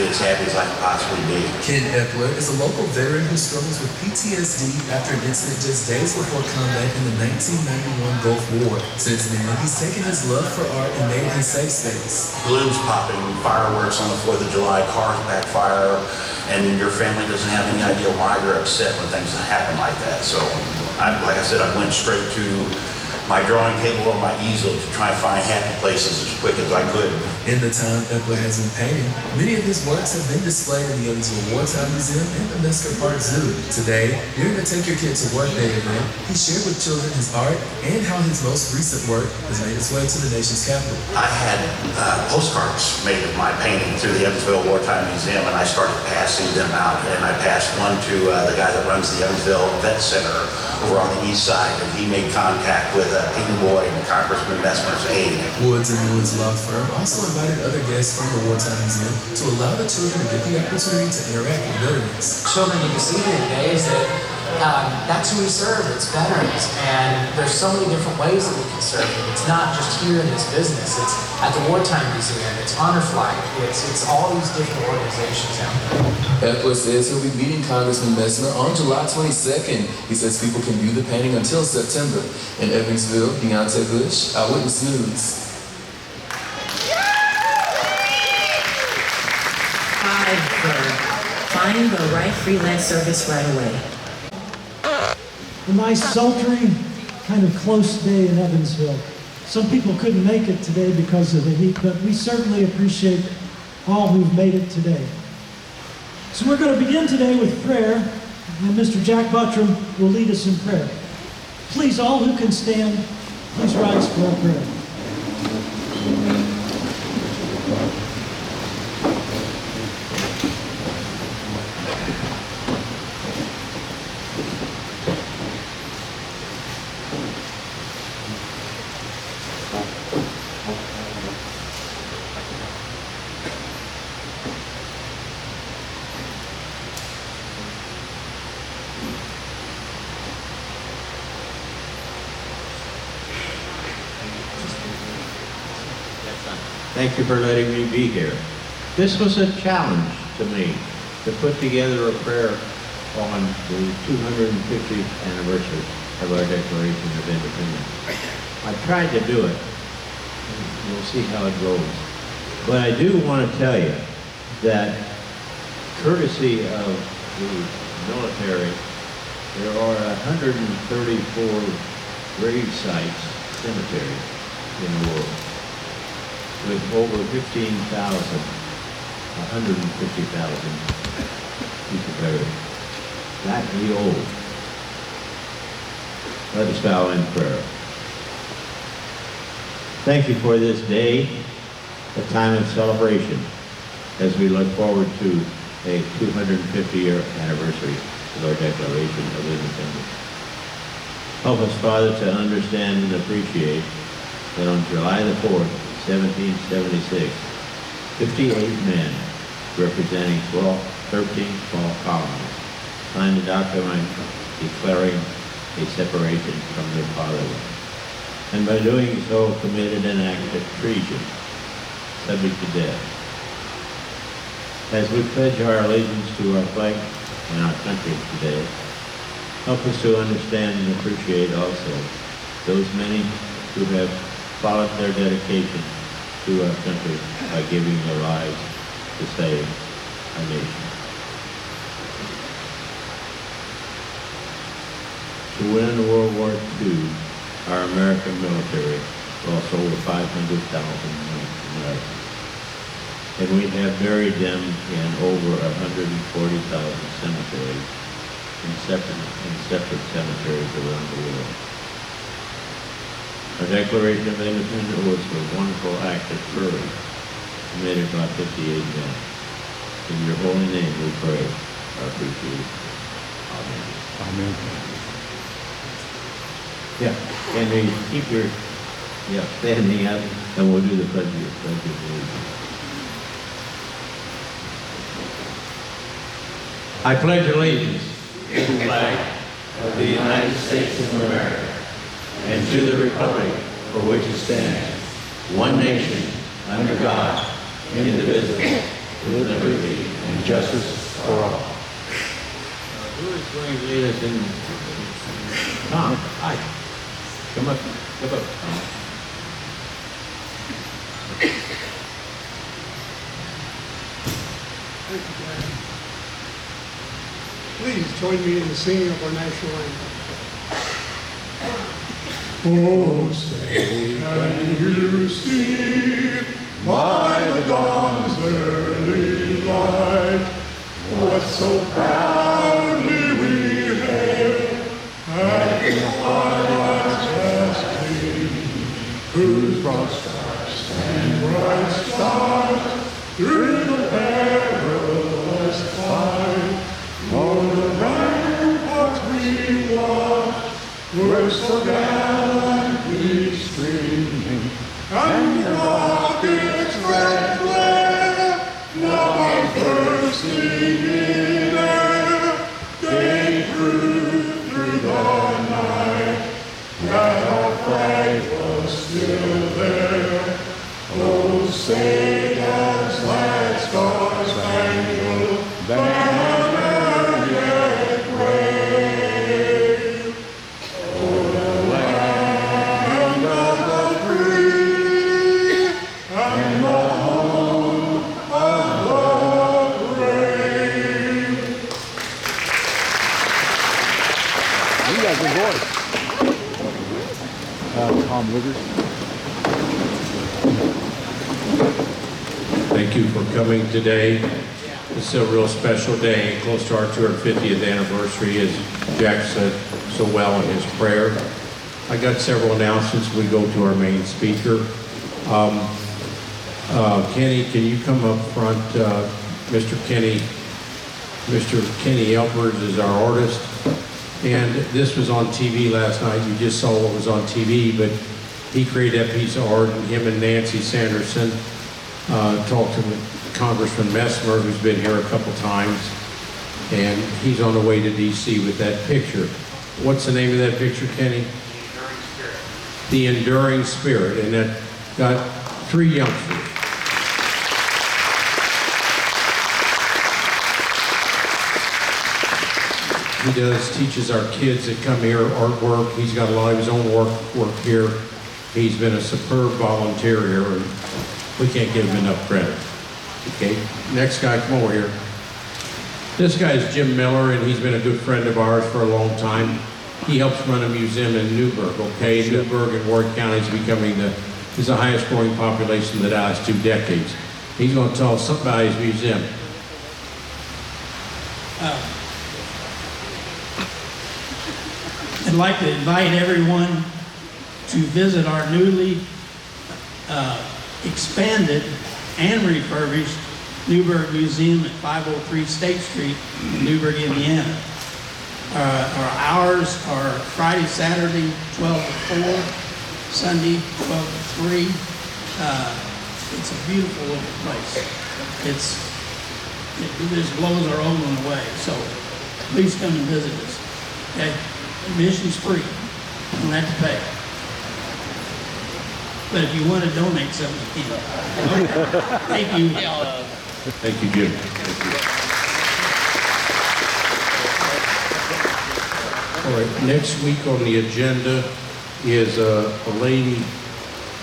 actually as happy as I could possibly be. Ken Epler is a local veteran who struggles with PTSD after an incident just days before combat in the 1991 Gulf War. Since then, he's taken his love for art and made it his safe space. Balloons popping, fireworks on the 4th of July, cars backfire, and your family doesn't have any idea why you're upset when things happen like that. So, like I said, I went straight to my drawing table or my easel to try and find happy places as quick as I could. In the time Epler has been painting, many of his works have been displayed in the Evansville Wartime Museum and the Mesker Park Zoo. Today, during the Take Your Kid to Work Day event, he shared with children his art and how his most recent work has made its way to the nation's capital. I had postcards made of my painting through the Evansville Wartime Museum, and I started passing them out. And I passed one to the guy that runs the Evansville Vet Center over on the east side, and he made contact with Peter Boyd and Congressman Messmer's aide. Woods and Woods Law Firm also invited other guests from the Wartime Museum to allow the children to get the opportunity to interact with veterans. Children need to see here today is that that's who we serve. It's veterans, and there's so many different ways that we can serve them. It's not just here in this business. It's at the Wartime Museum. It's Honor Flight. It's all these different organizations out there. Epler says he'll be meeting Congressman Messmer on July 22nd. He says people can view the painting until September. In Evansville, Deontay Bush, Eyewitness News. Find the right freelance service right away. A nice, sultry, kind of close day in Evansville. Some people couldn't make it today because of the heat, but we certainly appreciate all who've made it today. So we're going to begin today with prayer, and Mr. Jack Buttram will lead us in prayer. Please, all who can stand, please rise for our prayer. Thank you for letting me be here. This was a challenge to me to put together a prayer on the 250th anniversary of our Declaration of Independence. I tried to do it, and we'll see how it goes. But I do want to tell you that courtesy of the military, there are 134 grave sites, cemeteries in the world, with over 150,000 people buried. That we owe. Let us bow in prayer. Thank you for this day, a time of celebration, as we look forward to a 250-year anniversary of our Declaration of Independence. Help us, Father, to understand and appreciate that on July the 4th, 1776, 58 men representing 13 small colonies signed a document declaring a separation from their fatherland, and by doing so committed an act of treason subject to death. As we pledge our allegiance to our flag and our country today, help us to understand and appreciate also those many who have followed their dedication to our country by giving their lives to save our nation. To win World War II, our American military lost over 500,000 Americans. And we have buried them in over 140,000 cemeteries in separate cemeteries around the world. Our Declaration of Independence was a wonderful act of courage committed by 58 men. In your holy name we pray our appreciation. Amen. Amen. Yeah, and we keep your standing up, and we'll do the pledge of allegiance. I pledge allegiance to the flag of the United States of America and to the republic for which it stands, one nation, under God, indivisible, with liberty and justice for all. Who is going to lead us in? Tom, hi. Come up. Come up. Please join me in the singing of our national anthem. Oh, say, can you see by the dawn's early light what so proudly we hailed at the Father's casting, whose broad stars and bright stars through the perilous fight on the ramparts we watched were so gallantly streaming, and the rockets' red glare now are bursting in air. They proved through the night that our flag was still there. Oh, say does that star-spangled banner yet wave o'er the land of the free and the home of the brave? You got a good voice. Tom Withers. Thank you for coming today. This is a real special day, close to our 250th anniversary, as Jack said so well in his prayer. I got several announcements. We go to our main speaker. Kenny, can you come up front? Mr. Kenny Elpers is our artist. And this was on TV last night. You just saw what was on TV, but he created that piece of art, and him and Nancy Sanderson talked to Congressman Messmer, who's been here a couple times, and he's on the way to D.C. with that picture. What's the name of that picture, Kenny? The Enduring Spirit, and that got 3 youngsters. He teaches our kids that come here artwork. He's got a lot of his own work here. He's been a superb volunteer here, and we can't give him enough credit. Okay, next guy, come over here. This guy is Jim Miller, and he's been a good friend of ours for a long time. He helps run a museum in Newburgh, okay? Newburgh in Warwick County is becoming is the highest growing population in the last 2 decades. He's going to tell us something about his museum. I'd like to invite everyone to visit our newly expanded and refurbished Newburgh Museum at 503 State Street in Newburgh, Indiana. Our hours are Friday, Saturday, 12 to 4, Sunday, 12 to 3. It's a beautiful little place. It just blows our own one away. So please come and visit us. Okay? Admission's free. You don't have to pay. But if you want to donate something, you can. Thank you. Thank you, Jim. All right, next week on the agenda is a lady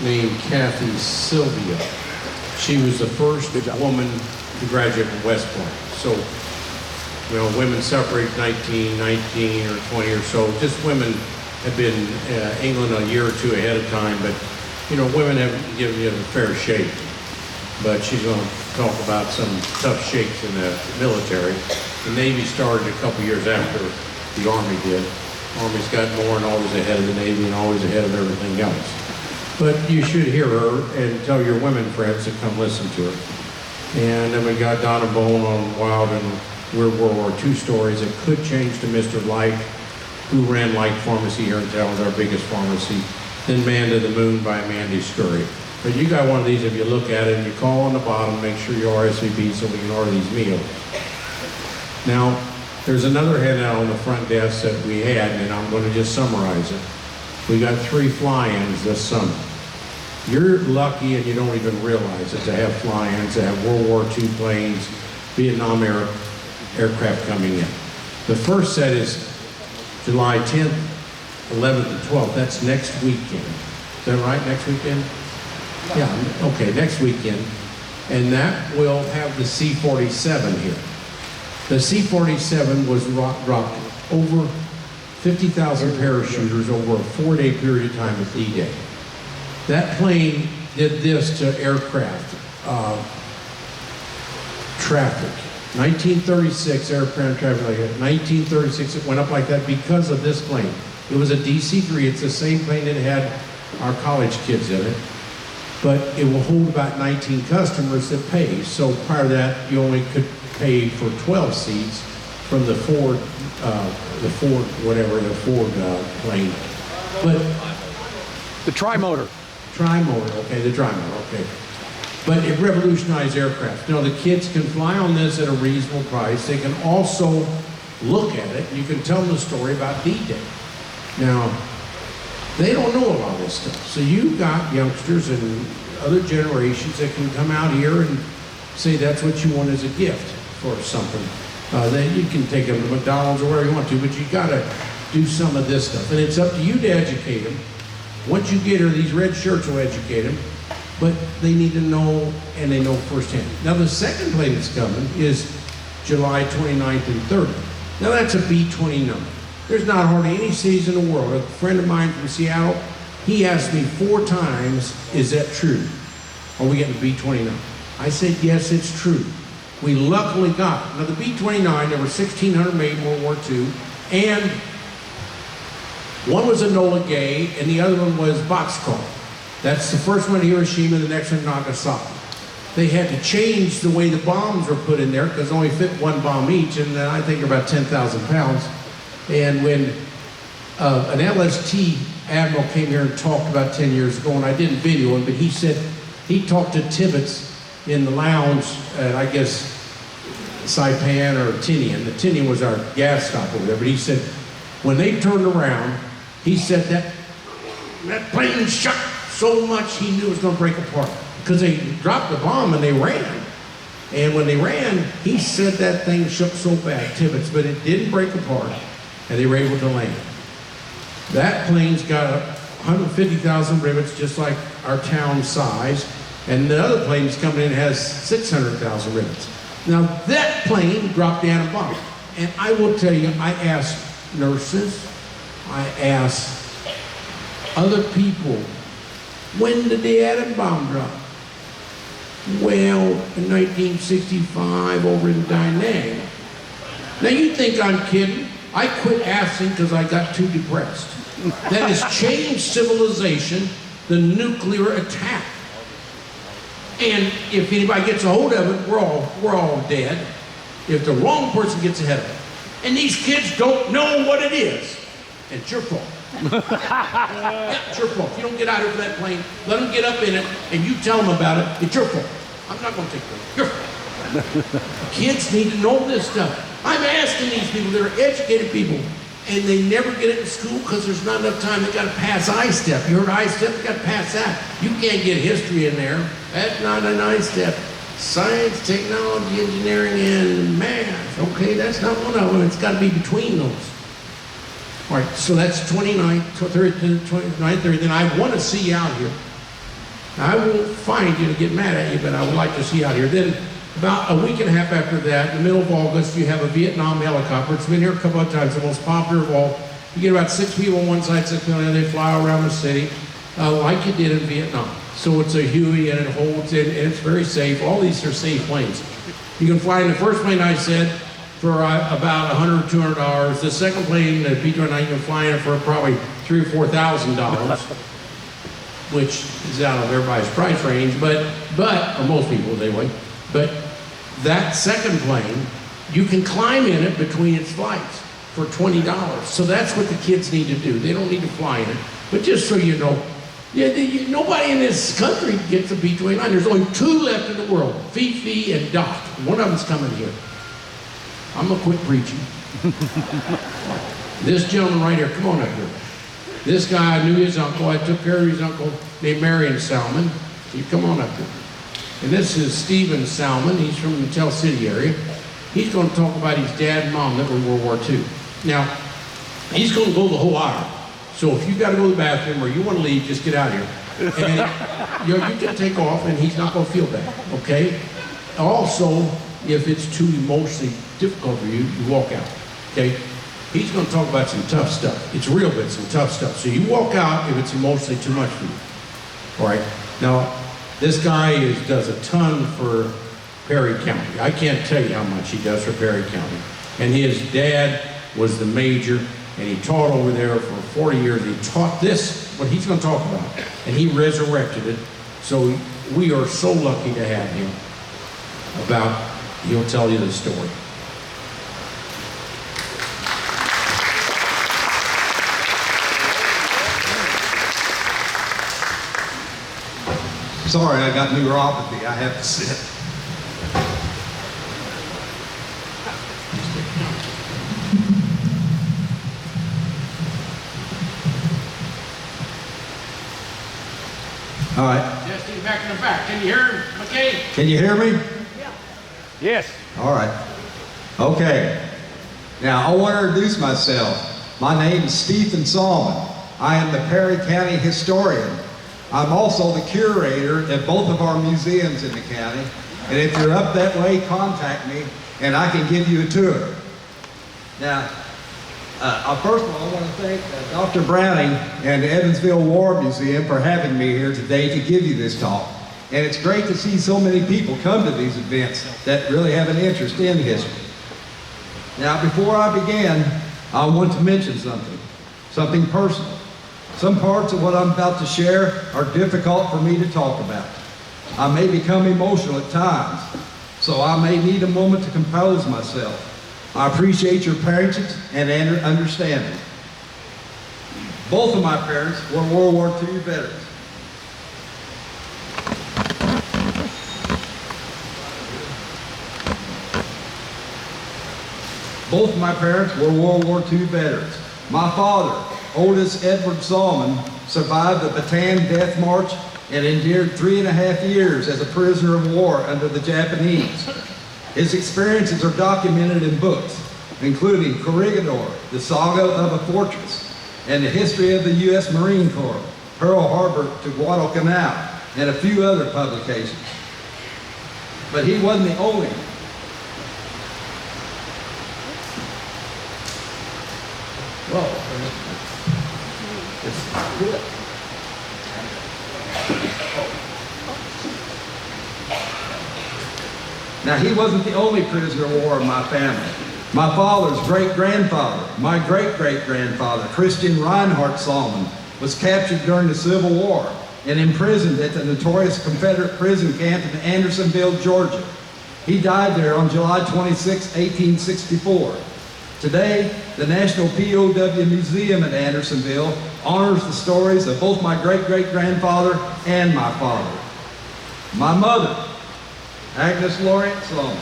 named Kathy Sylvia. She was the first woman to graduate from West Point. So, you know, women separated 1919 or 20 or so. Just women have been England a year or 2 ahead of time, but you know, women haven't given you a fair shake. But she's going to talk about some tough shakes in the military. The Navy started a couple years after the Army did. Army's got more and always ahead of the Navy and always ahead of everything else. But you should hear her and tell your women friends to come listen to her. And then we got Donna Bone on Wild and Weird World War II stories that could change to Mr. Light, who ran Light Pharmacy here in town, was our biggest pharmacy. Then Man to the Moon by Mandy Scurry. But you got one of these, if you look at it and you call on the bottom, make sure you RSVP so we can order these meals. Now, there's another handout on the front desk that we had, and I'm going to just summarize it. We got 3 fly-ins this summer. You're lucky, and you don't even realize it, to have fly-ins, to have World War II planes, Vietnam era aircraft coming in. The first set is July 10th, 11th, and 12th. That's next weekend. Is that right, next weekend? Yeah, okay, next weekend. And that will have the C-47 here. The C-47 was dropped over 50,000 parachuters over a 4-day period of time at D-Day. That plane did this to aircraft traffic. 1936, aircraft traffic like that. 1936, it went up like that because of this plane. It was a DC-3. It's the same plane that had our college kids in it. But it will hold about 19 customers that pay. So prior to that, you only could pay for 12 seats from the Ford plane. But The tri-motor. tri-motor, okay, the tri-motor, okay. But it revolutionized aircraft. Now the kids can fly on this at a reasonable price. They can also look at it. You can tell them the story about D-Day. Now, they don't know a lot of this stuff. So you've got youngsters and other generations that can come out here and say that's what you want as a gift for something. Then you can take them to McDonald's or wherever you want to, but you gotta do some of this stuff. And it's up to you to educate them. Once you get her, these red shirts will educate them, but they need to know, and they know firsthand. Now the second plane that's coming is July 29th and 30th. Now that's a B-20 number. There's not hardly any cities in the world. A friend of mine from Seattle, he asked me 4 times, is that true? Are we getting a B-20 number? I said, yes, it's true. We luckily got it. Now the B-29, there were 1,600 made in World War II, and one was Enola Gay, and the other one was Boxcar. That's the first one Hiroshima, the next one Nagasaki. They had to change the way the bombs were put in there because only fit 1 bomb each, and I think they're about 10,000 pounds. And when an LST admiral came here and talked about 10 years ago, and I didn't video him, but he said he talked to Tibbetts in the lounge at, I guess, Saipan or Tinian. The Tinian was our gas stop over there, but he said when they turned around, he said that plane shook so much he knew it was going to break apart because they dropped the bomb and they ran. And when they ran, he said that thing shook so bad, Tibbetts, but it didn't break apart, and they were able to land. That plane's got 150,000 rivets, just like our town size, and the other plane that's coming in has 600,000 rivets. Now that plane dropped the atom bomb, and I will tell you, I asked nurses, I asked other people, when did the atom bomb drop? Well, in 1965 over in Da Nang. Now you think I'm kidding? I quit asking because I got too depressed. That has changed civilization, the nuclear attack. And if anybody gets a hold of it, we're all dead. If the wrong person gets ahead of it. And these kids don't know what it is. And it's your fault. Yeah, it's your fault. If you don't get out here for that plane, let them get up in it, and you tell them about it, it's your fault. I'm not going to take credit. Your fault. Kids need to know this stuff. I'm asking these people, they're educated people, and they never get it in school because there's not enough time. They got to pass I-STEP. You heard I-STEP? They got to pass that. You can't get history in there. That's not an I-STEP. Science, technology, engineering, and math. Okay, that's not one of them. It's got to be between those. All right, so that's 29, 30, 29, 30. Then I want to see you out here. I won't find you to get mad at you, but I would like to see you out here. Then about a week and a half after that, in the middle of August, you have a Vietnam helicopter. It's been here a couple of times, the most popular of all. You get about 6 people on one side, 6 people on the other. They fly around the city like you did in Vietnam. So it's a Huey and it holds in, and it's very safe. All these are safe planes. You can fly in the first plane I said for about $100 or $200. The second plane, the B-29, you can fly in for probably $3,000 or $4,000, which is out of everybody's price range, but or most people's anyway. But that second plane, you can climb in it between its flights for $20. So that's what the kids need to do. They don't need to fly in it. But just so you know, nobody in this country gets a B-29. There's only 2 left in the world, Fifi and Dot. One of them's coming here. I'm gonna quit preaching. This gentleman right here, come on up here. This guy, I knew his uncle. I took care of his uncle named Marion Saalman. You come on up here. And this is Stephen Saalman. He's from the Tell City area. He's going to talk about his dad and mom that were in World War II. Now, he's going to go the whole hour. So if you got to go to the bathroom or you want to leave, just get out of here. And you can take off and he's not going to feel bad, okay? Also, if it's too emotionally difficult for you, you walk out, okay? He's going to talk about some tough stuff. It's real, but some tough stuff. So you walk out if it's emotionally too much for you, all right? Now, this guy does a ton for Perry County. I can't tell you how much he does for Perry County. And his dad was the major, and he taught over there for 40 years. He taught this, what he's going to talk about, and he resurrected it. So we are so lucky to have him. He'll tell you the story. Sorry, I got neuropathy. I have to sit. All right. Testing back in the back. Can you hear him, McKay? Can you hear me? Yeah. Yes. All right. Okay. Now, I want to introduce myself. My name is Stephen Saalman. I am the Perry County historian. I'm also the curator at both of our museums in the county. And if you're up that way, contact me and I can give you a tour. Now, first of all, I want to thank Dr. Browning and the Evansville War Museum for having me here today to give you this talk. And it's great to see so many people come to these events that really have an interest in history. Now, before I begin, I want to mention something personal. Some parts of what I'm about to share are difficult for me to talk about. I may become emotional at times, so I may need a moment to compose myself. I appreciate your patience and understanding. Both of my parents were World War II veterans. Both of my parents were World War II veterans. My father, oldest Edward Saalman, survived the Batann Death March and endured 3.5 years as a prisoner of war under the Japanese. His experiences are documented in books, including Corregidor, The Saga of a Fortress, and The History of the U.S. Marine Corps, Pearl Harbor to Guadalcanal, and a few other publications. But he wasn't the only. Now, he wasn't the only prisoner of war in my family. My father's great-grandfather, my great-great-grandfather, Christian Reinhardt Saalman, was captured during the Civil War and imprisoned at the notorious Confederate prison camp in Andersonville, Georgia. He died there on July 26, 1864. Today, the National POW Museum at Andersonville honors the stories of both my great-great-grandfather and my father. My mother, Agnes Lawrence Saalman.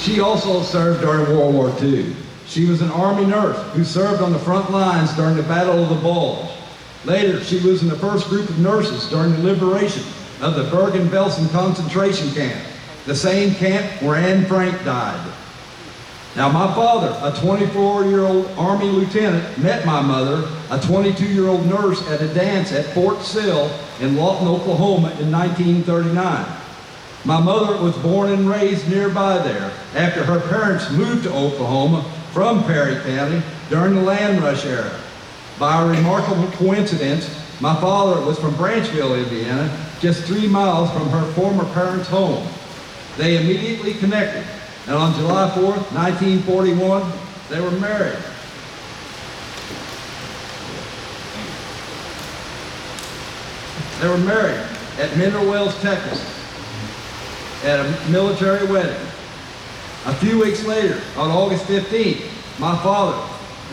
She also served during World War II. She was an Army nurse who served on the front lines during the Battle of the Bulge. Later, she was in the first group of nurses during the liberation of the Bergen-Belsen concentration camp, the same camp where Anne Frank died. Now, my father, a 24-year-old Army lieutenant, met my mother, a 22-year-old nurse, at a dance at Fort Sill in Lawton, Oklahoma in 1939. My mother was born and raised nearby there after her parents moved to Oklahoma from Perry County during the land rush era. By a remarkable coincidence, my father was from Branchville, Indiana, just 3 miles from her former parents' home. They immediately connected, and on July 4th, 1941, they were married. They were married at Mineral Wells, Texas, at a military wedding. A few weeks later, on August 15th, my father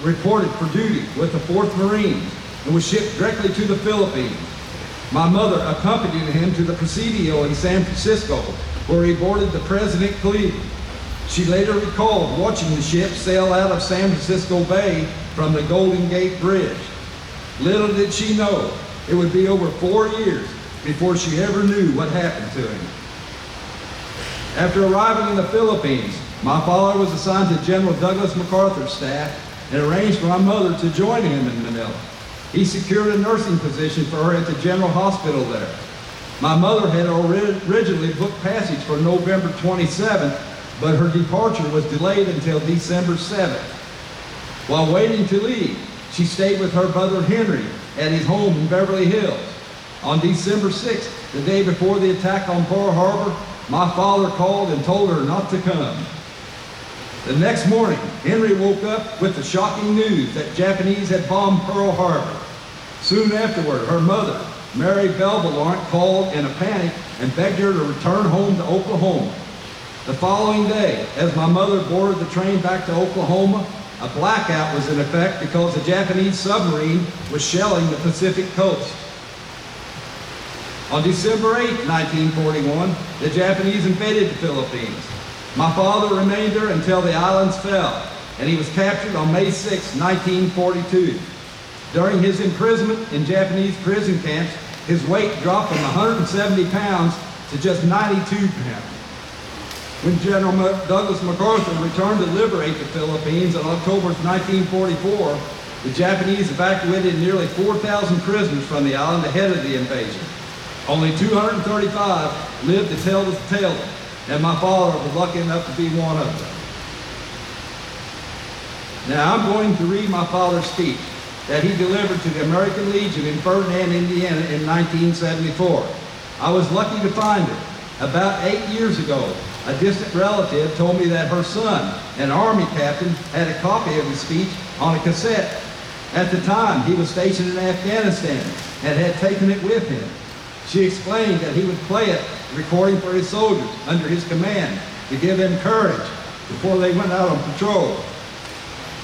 reported for duty with the 4th Marines and was shipped directly to the Philippines. My mother accompanied him to the Presidio in San Francisco, where he boarded the President Cleveland. She later recalled watching the ship sail out of San Francisco Bay from the Golden Gate Bridge. Little did she know it would be over 4 years before she ever knew what happened to him. After arriving in the Philippines, my father was assigned to General Douglas MacArthur's staff and arranged for my mother to join him in Manila. He secured a nursing position for her at the General Hospital there. My mother had originally booked passage for November 27th, but her departure was delayed until December 7th. While waiting to leave, she stayed with her brother Henry at his home in Beverly Hills. On December 6th, the day before the attack on Pearl Harbor, my father called and told her not to come. The next morning, Henry woke up with the shocking news that Japanese had bombed Pearl Harbor. Soon afterward, her mother, Mary Belvalorant, called in a panic and begged her to return home to Oklahoma. The following day, as my mother boarded the train back to Oklahoma, a blackout was in effect because a Japanese submarine was shelling the Pacific coast. On December 8, 1941, the Japanese invaded the Philippines. My father remained there until the islands fell, and he was captured on May 6, 1942. During his imprisonment in Japanese prison camps, his weight dropped from 170 pounds to just 92 pounds. When General Douglas MacArthur returned to liberate the Philippines on October 1944, the Japanese evacuated nearly 4,000 prisoners from the island ahead of the invasion. Only 235 lived to tell the tale, and my father was lucky enough to be one of them. Now I'm going to read my father's speech that he delivered to the American Legion in Ferdinand, Indiana in 1974. I was lucky to find it. About 8 years ago, a distant relative told me that her son, an Army captain, had a copy of his speech on a cassette. At the time, he was stationed in Afghanistan and had taken it with him. She explained that he would play it, recording for his soldiers under his command to give them courage before they went out on patrol.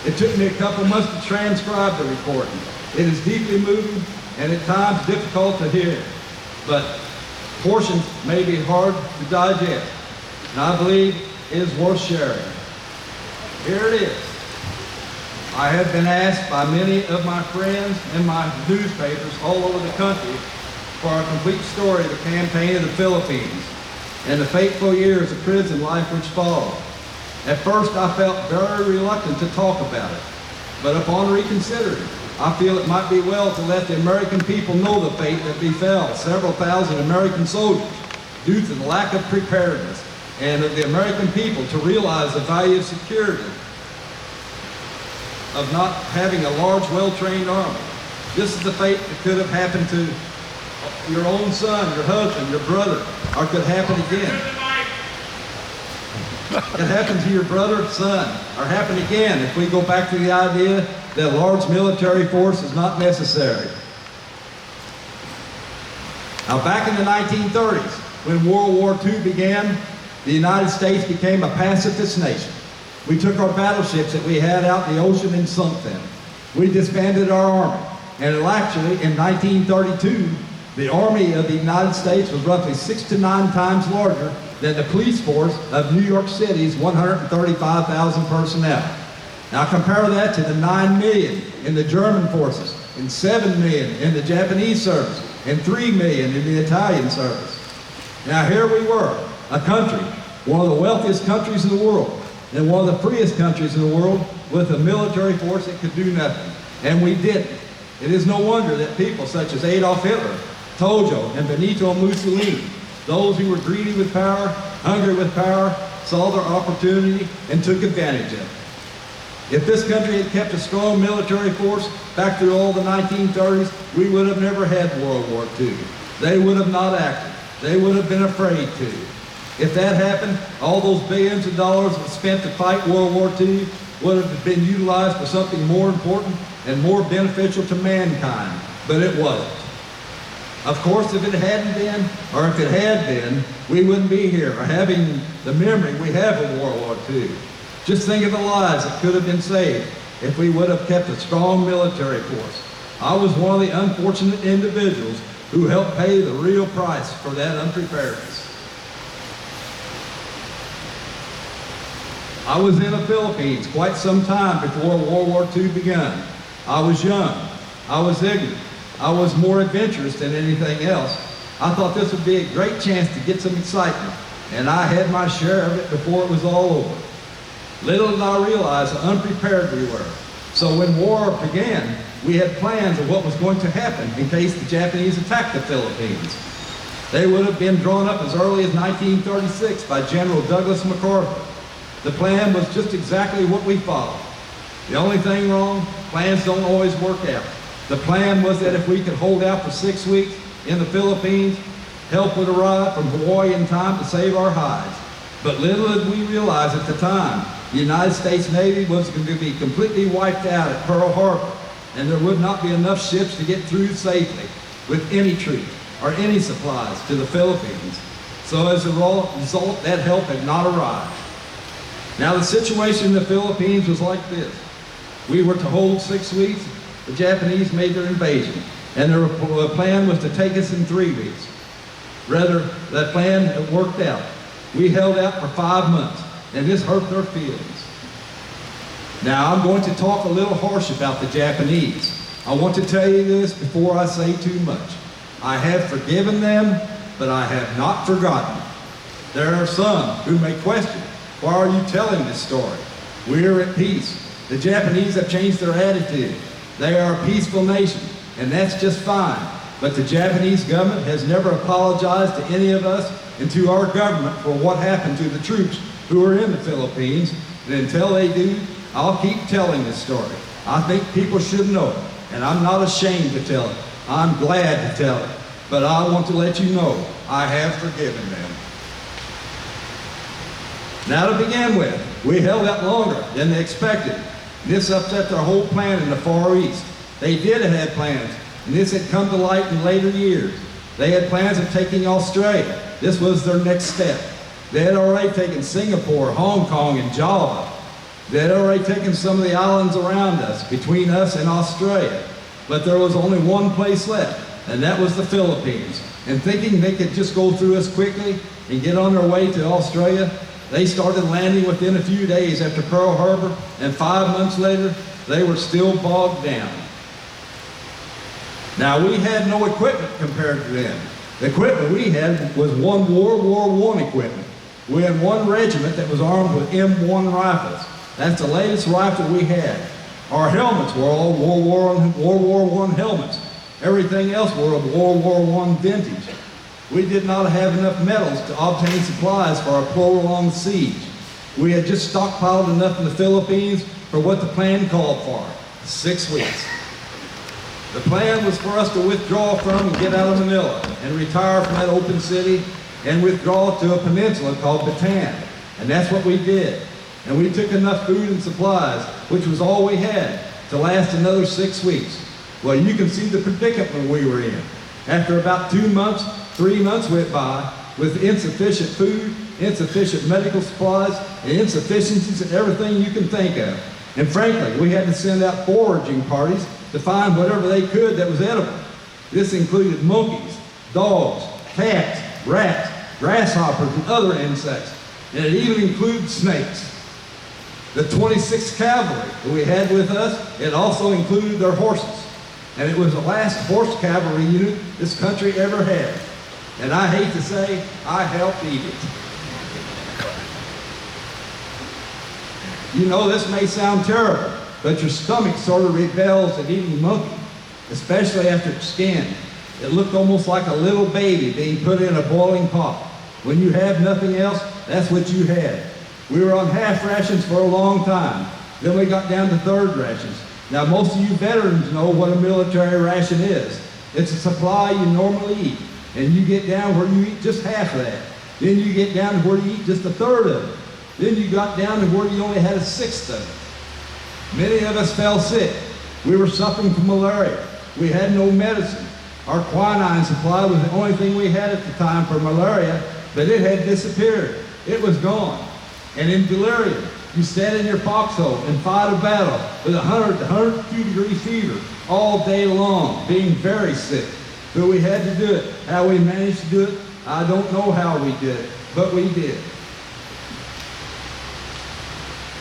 It took me a couple months to transcribe the recording. It is deeply moving and at times difficult to hear, but portions may be hard to digest, and I believe it is worth sharing. Here it is. I have been asked by many of my friends and my newspapers all over the country for a complete story of the campaign of the Philippines and the fateful years of prison life which followed. At first, I felt very reluctant to talk about it, but upon reconsidering, I feel it might be well to let the American people know the fate that befell several thousand American soldiers due to the lack of preparedness, and of the American people to realize the value of security, of not having a large, well-trained army. This is the fate that could have happened to your own son, your husband, your brother, or could happen again. It happened to your brother, son, or happen again if we go back to the idea that large military force is not necessary. Now, back in the 1930s, when World War II began, the United States became a pacifist nation. We took our battleships that we had out in the ocean and sunk them. We disbanded our army, and actually, in 1932, the Army of the United States was roughly 6 to 9 times larger than the police force of New York City's 135,000 personnel. Now compare that to the 9 million in the German forces, and 7 million in the Japanese service, and 3 million in the Italian service. Now here we were, a country, one of the wealthiest countries in the world, and one of the freest countries in the world, with a military force that could do nothing. And we didn't. It is no wonder that people such as Adolf Hitler, Tojo, and Benito Mussolini, those who were greedy with power, hungry with power, saw their opportunity and took advantage of it. If this country had kept a strong military force back through all the 1930s, we would have never had World War II. They would have not acted. They would have been afraid to. If that happened, all those billions of dollars spent to fight World War II would have been utilized for something more important and more beneficial to mankind, but it wasn't. Of course, if it hadn't been, or if it had been, we wouldn't be here or having the memory we have of World War II. Just think of the lives that could have been saved if we would have kept a strong military force. I was one of the unfortunate individuals who helped pay the real price for that unpreparedness. I was in the Philippines quite some time before World War II began. I was young. I was ignorant. I was more adventurous than anything else. I thought this would be a great chance to get some excitement, and I had my share of it before it was all over. Little did I realize how unprepared we were. So when war began, we had plans of what was going to happen in case the Japanese attacked the Philippines. They would have been drawn up as early as 1936 by General Douglas MacArthur. The plan was just exactly what we followed. The only thing wrong, plans don't always work out. The plan was that if we could hold out for 6 weeks in the Philippines, help would arrive from Hawaii in time to save our hides. But little did we realize at the time, the United States Navy was going to be completely wiped out at Pearl Harbor, and there would not be enough ships to get through safely with any troops or any supplies to the Philippines. So as a result, that help had not arrived. Now the situation in the Philippines was like this. We were to hold 6 weeks. The Japanese made their invasion, and their plan was to take us in 3 weeks. Rather, that plan worked out. We held out for 5 months, and this hurt their feelings. Now I'm going to talk a little harsh about the Japanese. I want to tell you this before I say too much. I have forgiven them, but I have not forgotten. There are some who may question, why are you telling this story? We're at peace. The Japanese have changed their attitude. They are a peaceful nation, and that's just fine. But the Japanese government has never apologized to any of us and to our government for what happened to the troops who are in the Philippines. And until they do, I'll keep telling this story. I think people should know it, and I'm not ashamed to tell it. I'm glad to tell it. But I want to let you know, I have forgiven them. Now to begin with, we held out longer than they expected. This upset their whole plan in the Far East. They did have plans, and this had come to light in later years. They had plans of taking Australia. This was their next step. They had already taken Singapore, Hong Kong, and Java. They had already taken some of the islands around us, between us and Australia. But there was only one place left, and that was the Philippines. And thinking they could just go through us quickly and get on their way to Australia, they started landing within a few days after Pearl Harbor, and 5 months later, they were still bogged down. Now, we had no equipment compared to them. The equipment we had was one World War I equipment. We had one regiment that was armed with M1 rifles. That's the latest rifle we had. Our helmets were all World War I helmets. Everything else were of World War I vintage. We did not have enough metals to obtain supplies for a prolonged siege. We had just stockpiled enough in the Philippines for what the plan called for, 6 weeks. The plan was for us to withdraw from and get out of Manila and retire from that open city and withdraw to a peninsula called Batann. And that's what we did. And we took enough food and supplies, which was all we had, to last another 6 weeks. Well, you can see the predicament we were in. After about 2 months, 3 months went by with insufficient food, insufficient medical supplies, and insufficiencies in everything you can think of. And frankly, we had to send out foraging parties to find whatever they could that was edible. This included monkeys, dogs, cats, rats, grasshoppers, and other insects. And it even included snakes. The 26th Cavalry that we had with us, it also included their horses. And it was the last horse cavalry unit this country ever had. And I hate to say, I helped eat it. You know, this may sound terrible, but your stomach sort of rebels at eating monkey, especially after it's skinned. It looked almost like a little baby being put in a boiling pot. When you have nothing else, that's what you had. We were on half rations for a long time. Then we got down to third rations. Now, most of you veterans know what a military ration is. It's a supply you normally eat, and you get down where you eat just half of that. Then you get down to where you eat just a third of it. Then you got down to where you only had a sixth of it. Many of us fell sick. We were suffering from malaria. We had no medicine. Our quinine supply was the only thing we had at the time for malaria, but it had disappeared. It was gone. And in delirium, you sat in your foxhole and fought a battle with 100 to 102 degree fever all day long, being very sick. But we had to do it. How we managed to do it, I don't know how we did it, but we did.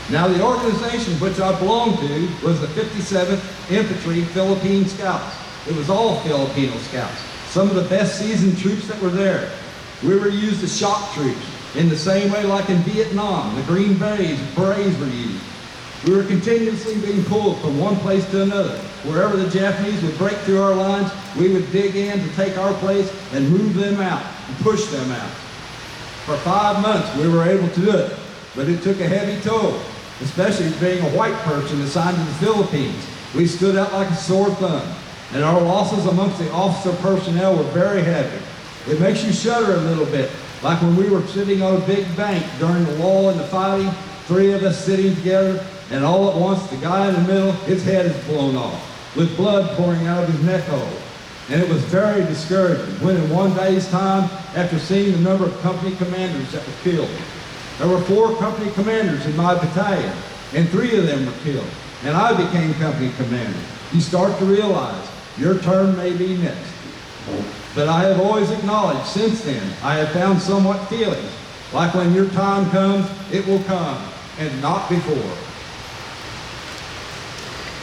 Now, the organization which I belonged to was the 57th Infantry Philippine Scouts. It was all Filipino scouts, some of the best seasoned troops that were there. We were used as shock troops in the same way like in Vietnam. The Green Berets were used. We were continuously being pulled from one place to another. Wherever the Japanese would break through our lines, we would dig in to take our place and move them out and push them out. For 5 months, we were able to do it, but it took a heavy toll, especially being a white person assigned to the Philippines. We stood out like a sore thumb, and our losses amongst the officer personnel were very heavy. It makes you shudder a little bit, like when we were sitting on a big bank during the lull and the fighting, 3 of us sitting together, and all at once the guy in the middle, his head is blown off, with blood pouring out of his neck hole. And it was very discouraging when in one day's time, after seeing the number of company commanders that were killed, there were 4 company commanders in my battalion, and 3 of them were killed, and I became company commander. You start to realize your turn may be next. But I have always acknowledged since then, I have found somewhat feelings, like when your time comes, it will come, and not before.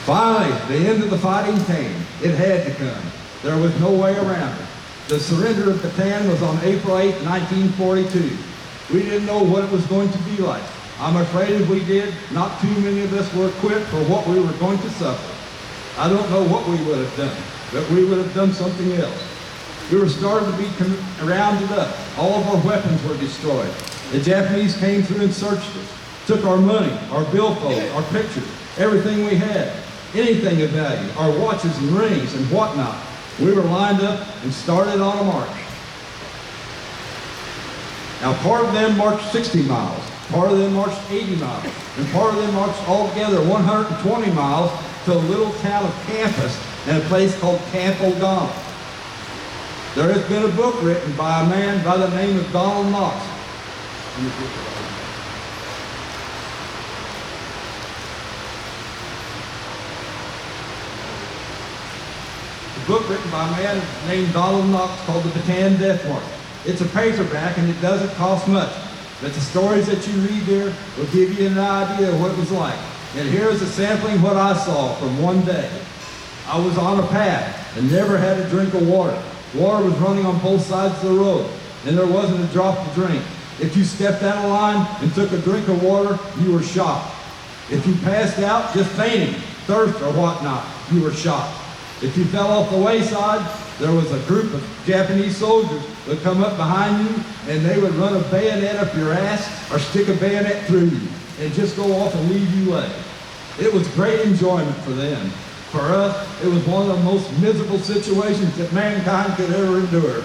Finally, the end of the fighting came. It had to come. There was no way around it. The surrender of Batann was on April 8, 1942. We didn't know what it was going to be like. I'm afraid if we did, not too many of us were equipped for what we were going to suffer. I don't know what we would have done, but we would have done something else. We were starting to be rounded up. All of our weapons were destroyed. The Japanese came through and searched us, took our money, our billfold, our pictures, everything we had, anything of value, our watches and rings and whatnot. We were lined up and started on a march. Now, part of them marched 60 miles, part of them marched 80 miles, and part of them marched altogether 120 miles to a little town of Campus and a place called Camp O'Donnell. There has been a book written by a man by the name of Donald Knox. A book written by a man named Donald Knox called The Batann Death March. It's a paperback and it doesn't cost much, but the stories that you read there will give you an idea of what it was like. And here's a sampling of what I saw from one day. I was on a path and never had a drink of water. Water was running on both sides of the road, and there wasn't a drop to drink. If you stepped out of line and took a drink of water, you were shot. If you passed out, just fainting, thirst or whatnot, you were shot. If you fell off the wayside, there was a group of Japanese soldiers that would come up behind you, and they would run a bayonet up your ass or stick a bayonet through you and just go off and leave you lay. It was great enjoyment for them. For us, it was one of the most miserable situations that mankind could ever endure.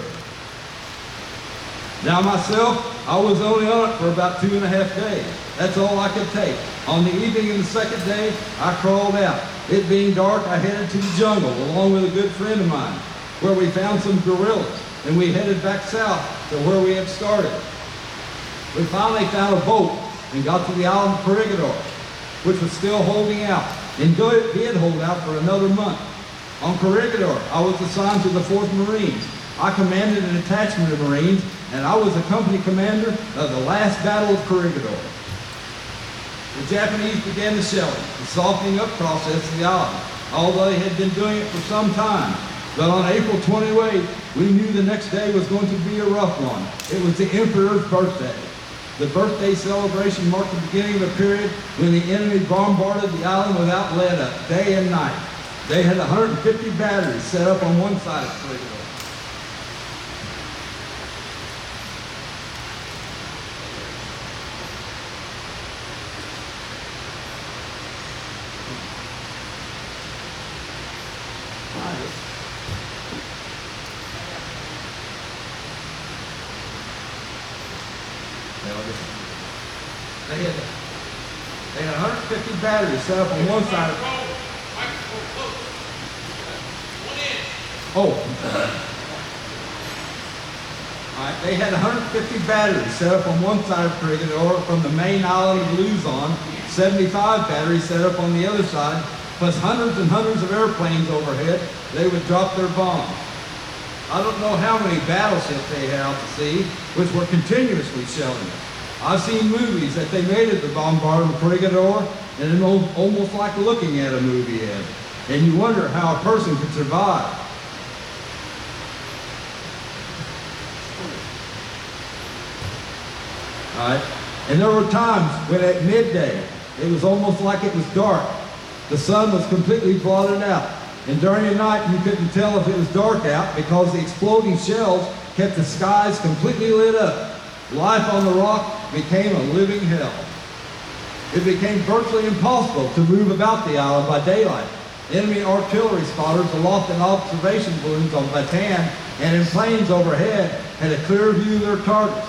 Now myself, I was only on it for about 2.5 days. That's all I could take. On the evening of the second day, I crawled out. It being dark, I headed to the jungle along with a good friend of mine, where we found some guerrillas, and we headed back south to where we had started. We finally found a boat and got to the island of Corregidor, which was still holding out, and did hold out for another month. On Corregidor, I was assigned to the 4th Marines. I commanded an attachment of Marines, and I was the company commander of the last Battle of Corregidor. The Japanese began the shelling, the softening up process of the island, although they had been doing it for some time. But on April 28th, we knew the next day was going to be a rough one. It was the Emperor's birthday. The birthday celebration marked the beginning of a period when the enemy bombarded the island without let up, day and night. They had 150 batteries set up on one side of Corregidor. They had 150 batteries set up on one side of they had 150 batteries set up on one side of Corregidor from the main island of Luzon, 75 batteries set up on the other side, plus hundreds and hundreds of airplanes overhead. They would drop their bombs. I don't know how many battleships they had out to sea, which were continuously shelling us. I've seen movies that they made at the bombardment of Corregidor, and it's almost like looking at a movie ad. And you wonder how a person could survive. All right? And there were times when at midday, it was almost like it was dark. The sun was completely blotted out. And during the night, you couldn't tell if it was dark out because the exploding shells kept the skies completely lit up. Life on the rock became a living hell. It became virtually impossible to move about the island by daylight. Enemy artillery spotters aloft in observation balloons on Batann and in planes overhead had a clear view of their targets.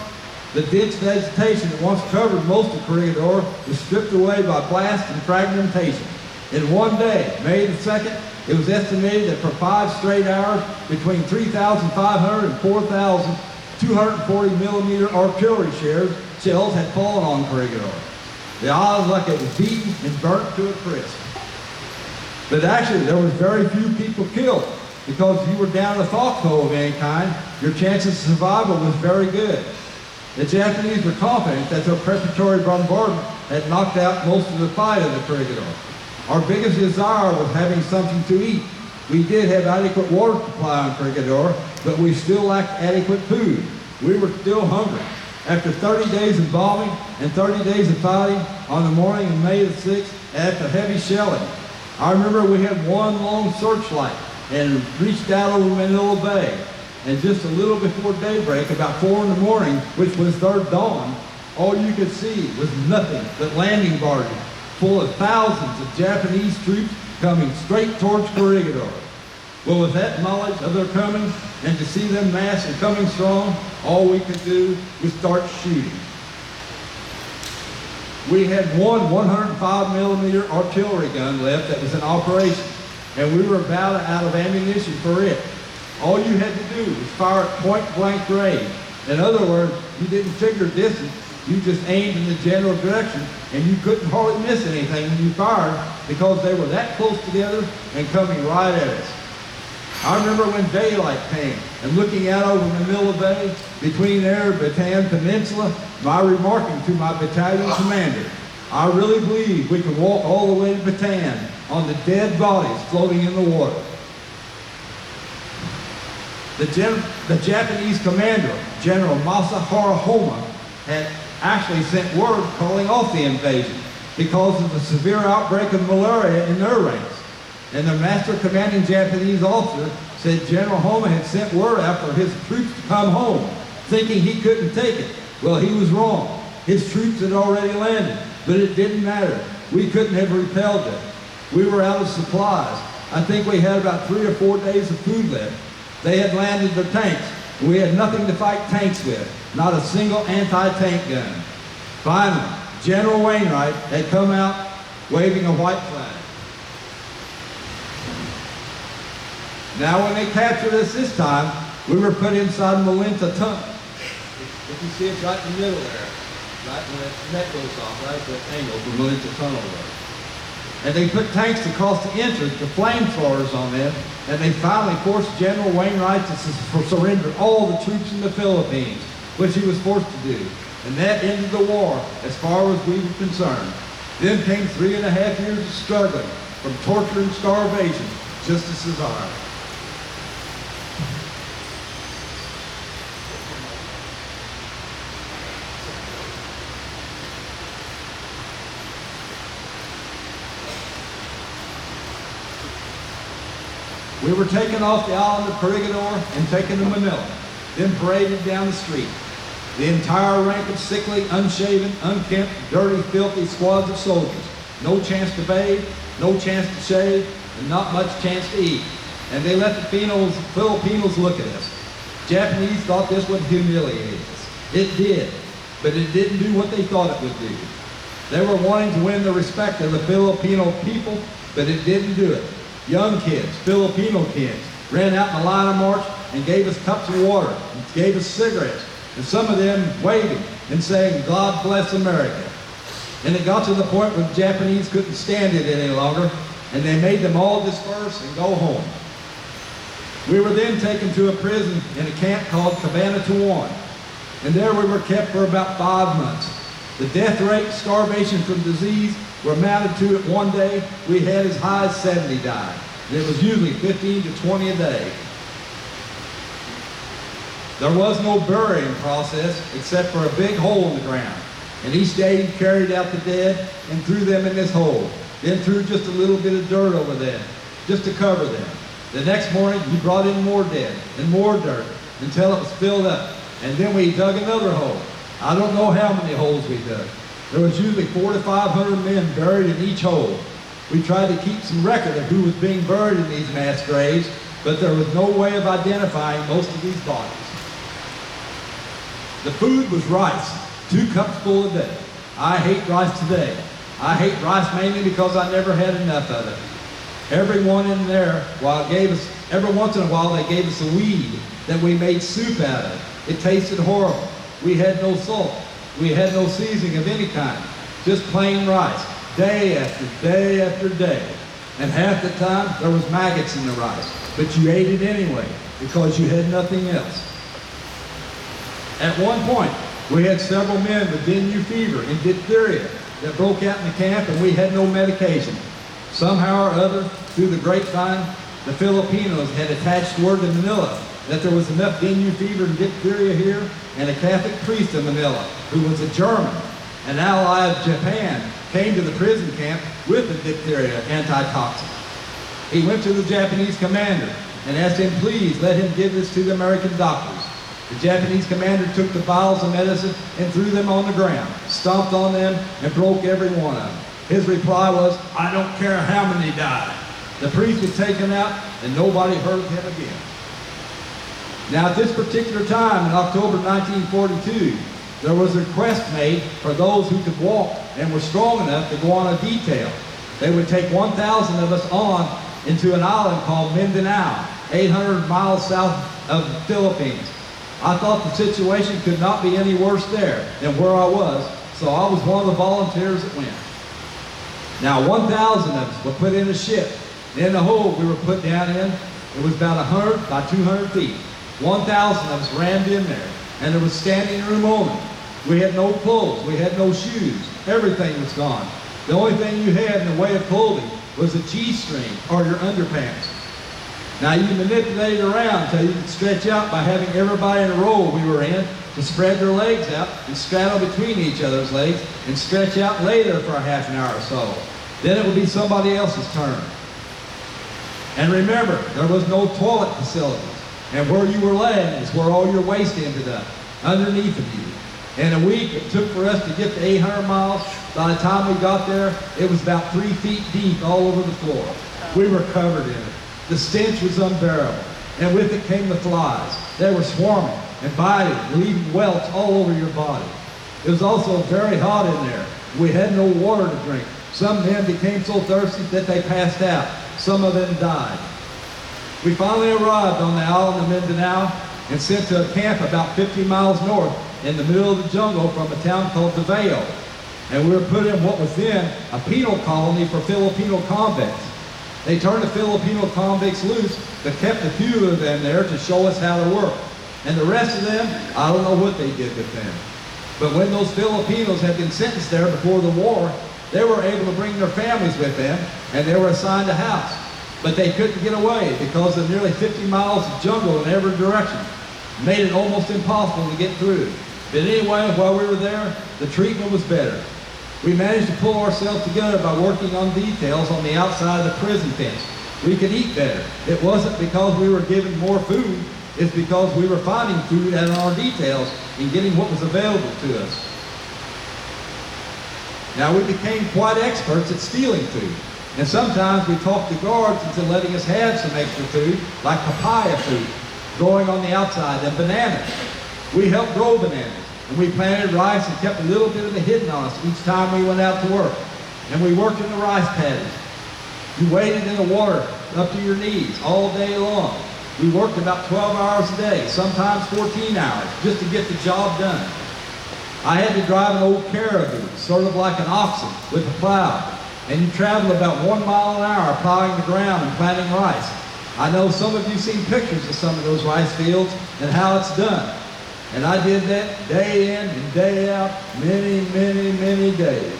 The dense vegetation that once covered most of Corregidor was stripped away by blast and fragmentation. In one day, May the 2nd, it was estimated that for 5 straight hours, between 3,500 and 4,240 millimeter artillery shells had fallen on Corregidor. The island was like it was beaten and burnt to a crisp. But actually, there was very few people killed, because if you were down in a foxhole of any kind, your chances of survival was very good. The Japanese were confident that their preparatory bombardment had knocked out most of the fight of the Corregidor. Our biggest desire was having something to eat. We did have adequate water supply on Corregidor, but we still lacked adequate food. We were still hungry. After 30 days of bombing and 30 days of fighting, on the morning of May the 6th, after heavy shelling, I remember we had one long searchlight and reached out over Manila Bay. And just a little before daybreak, about 4 in the morning, which was their dawn, all you could see was nothing but landing barges full of thousands of Japanese troops coming straight towards Corregidor. Well, with that knowledge of their coming and to see them mass and coming strong, all we could do was start shooting. We had one 105 millimeter artillery gun left that was in operation, and we were about out of ammunition for it. All you had to do was fire at point blank range. In other words, you didn't figure distance, you just aimed in the general direction, and you couldn't hardly miss anything when you fired because they were that close together and coming right at us. I remember when daylight came and looking out over Manila Bay, between there and Batann Peninsula, my remarking to my battalion commander, I really believe we could walk all the way to Batann on the dead bodies floating in the water. The Japanese commander, General Masahara Homa, had actually sent word calling off the invasion because of the severe outbreak of malaria in their ranks. And the master commanding Japanese officer said General Homa had sent word out for his troops to come home, thinking he couldn't take it. Well, he was wrong. His troops had already landed, but it didn't matter. We couldn't have repelled them. We were out of supplies. I think we had about 3 or 4 days of food left. They had landed their tanks, and we had nothing to fight tanks with, not a single anti-tank gun. Finally, General Wainwright had come out waving a white flag. Now when they captured us this time, we were put inside Malinta Tunnel. If you see it right in the middle there, right when the net goes off, right at the angle for Malinta Tunnel there. And they put tanks across the entrance, the flamethrowers on them, and they finally forced General Wainwright to surrender all the troops in the Philippines, which he was forced to do. And that ended the war, as far as we were concerned. Then came 3.5 years of struggling, from torture and starvation, just to survive. We were taken off the island of Corregidor and taken to Manila, then paraded down the street. The entire rank of sickly, unshaven, unkempt, dirty, filthy squads of soldiers. No chance to bathe, no chance to shave, and not much chance to eat. And they let the Filipinos look at us. Japanese thought this would humiliate us. It did, but it didn't do what they thought it would do. They were wanting to win the respect of the Filipino people, but it didn't do it. Young kids, Filipino kids, ran out in the line of march and gave us cups of water, and gave us cigarettes, and some of them waving and saying, "God bless America." And it got to the point where the Japanese couldn't stand it any longer, and they made them all disperse and go home. We were then taken to a prison in a camp called Cabana Tuan, and there we were kept for about 5 months. The death rate, starvation from disease were amounted to at one day, we had as high as 70 died. And it was usually 15 to 20 a day. There was no burying process except for a big hole in the ground. And each day he carried out the dead and threw them in this hole. Then threw just a little bit of dirt over them, just to cover them. The next morning he brought in more dead and more dirt until it was filled up. And then we dug another hole. I don't know how many holes we dug. There was usually 400 to 500 men buried in each hole. We tried to keep some record of who was being buried in these mass graves, but there was no way of identifying most of these bodies. The food was rice, 2 cups full a day. I hate rice today. I hate rice mainly because I never had enough of it. Everyone in there, every once in a while they gave us a weed that we made soup out of. It tasted horrible. We had no salt. We had no seasoning of any kind. Just plain rice, day after day after day. And half the time there was maggots in the rice. But you ate it anyway because you had nothing else. At one point, we had several men with dengue fever and diphtheria that broke out in the camp, and we had no medication. Somehow or other, through the grapevine, the Filipinos had attached word to Manila that there was enough dengue fever and diphtheria here, and a Catholic priest in Manila, who was a German, an ally of Japan, came to the prison camp with the diphtheria antitoxin. He went to the Japanese commander and asked him, please let him give this to the American doctors. The Japanese commander took the vials of medicine and threw them on the ground, stomped on them, and broke every one of them. His reply was, I don't care how many died. The priest was taken out, and nobody heard of him again. Now, at this particular time, in October 1942, there was a request made for those who could walk and were strong enough to go on a detail. They would take 1,000 of us on into an island called Mindanao, 800 miles south of the Philippines. I thought the situation could not be any worse there than where I was, so I was one of the volunteers that went. Now, 1,000 of us were put in a ship. In the hole we were put down in, it was about 100 by 200 feet. 1,000 of us rammed in there, and there was standing room only. We had no clothes, we had no shoes, everything was gone. The only thing you had in the way of clothing was a G-string or your underpants. Now you manipulate it around until you could stretch out by having everybody in a row we were in to spread their legs out and straddle between each other's legs and stretch out and lay there for a half an hour or so. Then it would be somebody else's turn. And remember, there was no toilet facilities. And where you were laying is where all your waste ended up, underneath of you. In a week it took for us to get to 800 miles. By the time we got there, it was about 3 feet deep all over the floor. We were covered in it. The stench was unbearable, and with it came the flies. They were swarming and biting, leaving welts all over your body. It was also very hot in there. We had no water to drink. Some men became so thirsty that they passed out. Some of them died. We finally arrived on the island of Mindanao and sent to a camp about 50 miles north in the middle of the jungle from a town called POW. And we were put in what was then a penal colony for Filipino convicts. They turned the Filipino convicts loose, but kept a few of them there to show us how to work. And the rest of them, I don't know what they did with them. But when those Filipinos had been sentenced there before the war, they were able to bring their families with them, and they were assigned a house. But they couldn't get away because of nearly 50 miles of jungle in every direction. It made it almost impossible to get through. But anyway, while we were there, the treatment was better. We managed to pull ourselves together by working on details on the outside of the prison fence. We could eat better. It wasn't because we were given more food, it's because we were finding food out on our details and getting what was available to us. Now we became quite experts at stealing food. And sometimes we talked the guards into letting us have some extra food, like papaya fruit, growing on the outside, and bananas. We helped grow bananas. And we planted rice and kept a little bit of it hidden on us each time we went out to work. And we worked in the rice paddies. You waded in the water up to your knees all day long. We worked about 12 hours a day, sometimes 14 hours, just to get the job done. I had to drive an old caribou, sort of like an oxen, with a plow. And you travel about 1 mile an hour plowing the ground and planting rice. I know some of you have seen pictures of some of those rice fields and how it's done. And I did that day in and day out, many, many, many days.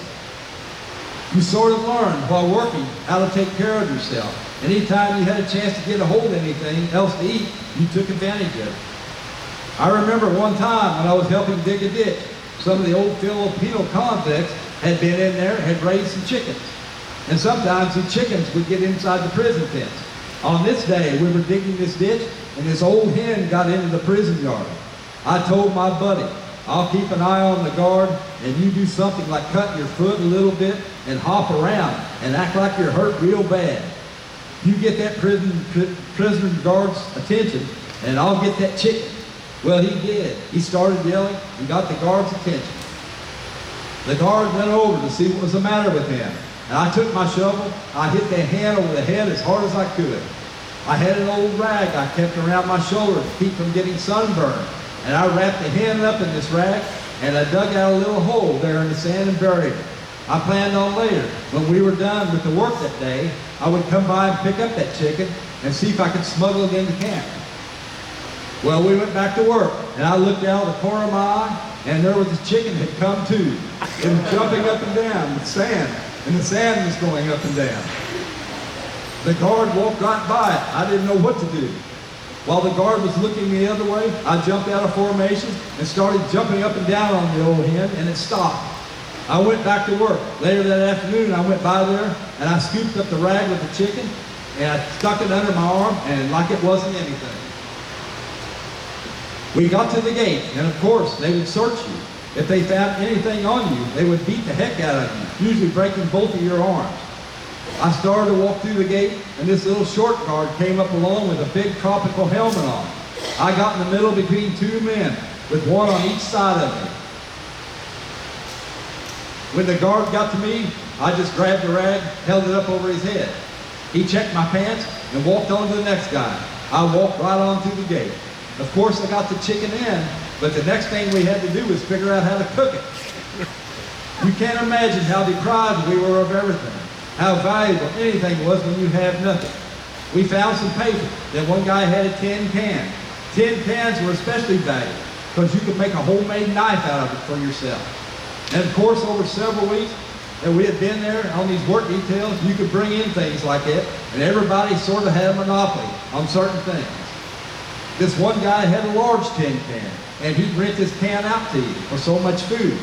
You sort of learned while working how to take care of yourself. Anytime you had a chance to get a hold of anything else to eat, you took advantage of it. I remember one time when I was helping dig a ditch, some of the old Filipino convicts had been in there, had raised some chickens. And sometimes the chickens would get inside the prison tents. On this day, we were digging this ditch, and this old hen got into the prison yard. I told my buddy, I'll keep an eye on the guard, and you do something like cut your foot a little bit and hop around and act like you're hurt real bad. You get that prisoner guard's attention, and I'll get that chicken. Well, he did. He started yelling and got the guard's attention. The guard went over to see what was the matter with him. And I took my shovel, I hit that hen over the head as hard as I could. I had an old rag I kept around my shoulder to keep from getting sunburned. And I wrapped the hen up in this rag, and I dug out a little hole there in the sand and buried it. I planned on later, when we were done with the work that day, I would come by and pick up that chicken and see if I could smuggle it into camp. Well, we went back to work, and I looked out of the corner of my eye, and there was a chicken had come to. It was jumping up and down with sand, and the sand was going up and down. The guard walked right by it. I didn't know what to do. While the guard was looking the other way, I jumped out of formation and started jumping up and down on the old hen, and it stopped. I went back to work. Later that afternoon, I went by there, and I scooped up the rag with the chicken, and I stuck it under my arm, and like it wasn't anything. We got to the gate, and of course, they would search you. If they found anything on you, they would beat the heck out of you, usually breaking both of your arms. I started to walk through the gate, and this little short guard came up along with a big tropical helmet on. I got in the middle between two men, with one on each side of me. When the guard got to me, I just grabbed the rag, held it up over his head. He checked my pants and walked on to the next guy. I walked right on through the gate. Of course, I got the chicken in, but the next thing we had to do was figure out how to cook it. You can't imagine how deprived we were of everything, how valuable anything was when you have nothing. We found some paper. Then one guy had a tin can. Tin cans were especially valuable because you could make a homemade knife out of it for yourself. And of course, over several weeks that we had been there on these work details, you could bring in things like that, and everybody sort of had a monopoly on certain things. This one guy had a large tin can, and he'd rent this can out to you for so much food.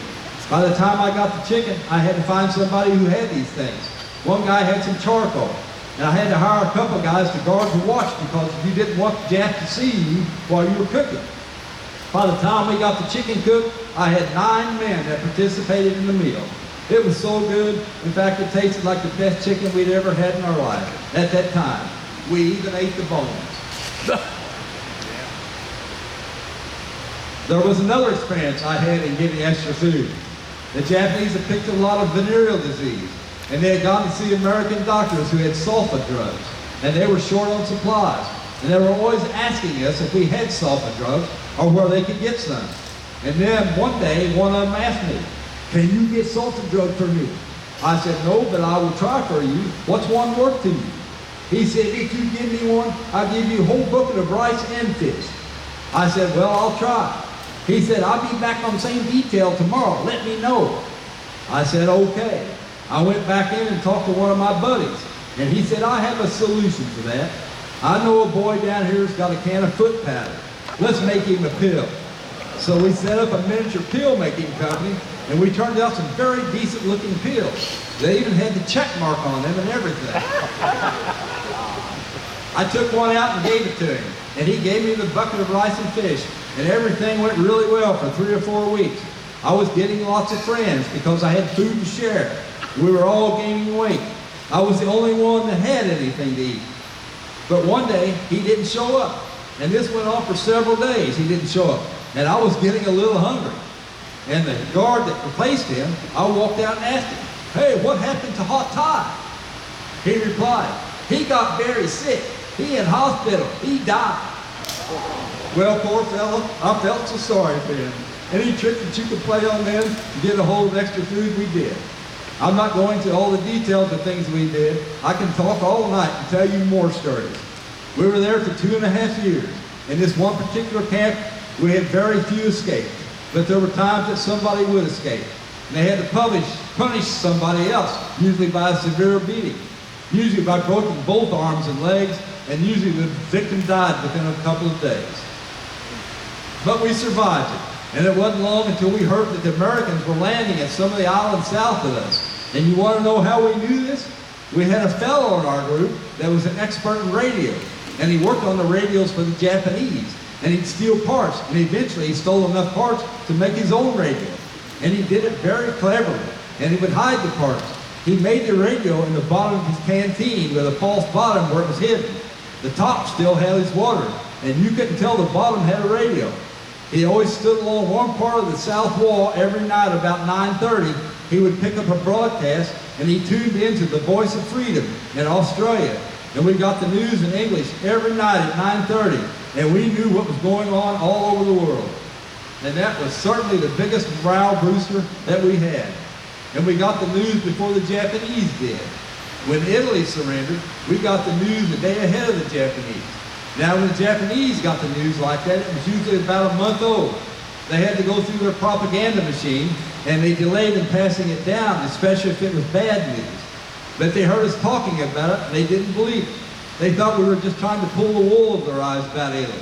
By the time I got the chicken, I had to find somebody who had these things. One guy had some charcoal, and I had to hire a couple guys to guard the watch because you didn't want Jack to see you while you were cooking. By the time we got the chicken cooked, I had 9 men that participated in the meal. It was so good. In fact, it tasted like the best chicken we'd ever had in our life at that time. We even ate the bones. There was another experience I had in getting extra food. The Japanese had picked a lot of venereal disease, and they had gone to see American doctors who had sulfa drugs, and they were short on supplies. And they were always asking us if we had sulfa drugs or where they could get some. And then one day, one of them asked me, "Can you get sulfa drug for me?" I said, "No, but I will try for you. What's one worth to you?" He said, "If you give me one, I'll give you a whole bucket of rice and fish." I said, "Well, I'll try." He said, "I'll be back on the same detail tomorrow. Let me know." I said, "Okay." I went back in and talked to one of my buddies, and he said, "I have a solution to that. I know a boy down here who's got a can of foot powder. Let's make him a pill." So we set up a miniature pill making company, and we turned out some very decent looking pills. They even had the check mark on them and everything. I took one out and gave it to him, and he gave me the bucket of rice and fish, and everything went really well for 3 or 4 weeks. I was getting lots of friends because I had food to share. We were all gaining weight. I was the only one that had anything to eat. But one day, he didn't show up. And this went on for several days. He didn't show up. And I was getting a little hungry. And the guard that replaced him, I walked out and asked him, "Hey, what happened to Hot Tie?" He replied, "He got very sick. He in hospital. He died." Well, poor fella, I felt so sorry for him. Any trick that you could play on them to get a hold of extra food, we did. I'm not going to all the details of things we did. I can talk all night and tell you more stories. We were there for 2.5 years. In this one particular camp, We had very few escape, but there were times that somebody would escape. And they had to punish somebody else, usually by a severe beating, usually by broken both arms and legs, and usually the victim died within a couple of days. But we survived it. And it wasn't long until we heard that the Americans were landing at some of the islands south of us. And you want to know how we knew this? We had a fellow in our group that was an expert in radio. And he worked on the radios for the Japanese. And he'd steal parts. And eventually he stole enough parts to make his own radio. And he did it very cleverly. And he would hide the parts. He made the radio in the bottom of his canteen with a false bottom where it was hidden. The top still had his water. And you couldn't tell the bottom had a radio. He always stood along one part of the south wall every night about 9:30. He would pick up a broadcast and he tuned into the Voice of Freedom in Australia. And we got the news in English every night at 9:30. And we knew what was going on all over the world. And that was certainly the biggest morale booster that we had. And we got the news before the Japanese did. When Italy surrendered, we got the news a day ahead of the Japanese. Now, when the Japanese got the news like that, it was usually about a month old. They had to go through their propaganda machine, and they delayed in passing it down, especially if it was bad news. But they heard us talking about it, and they didn't believe it. They thought we were just trying to pull the wool over their eyes about Italy.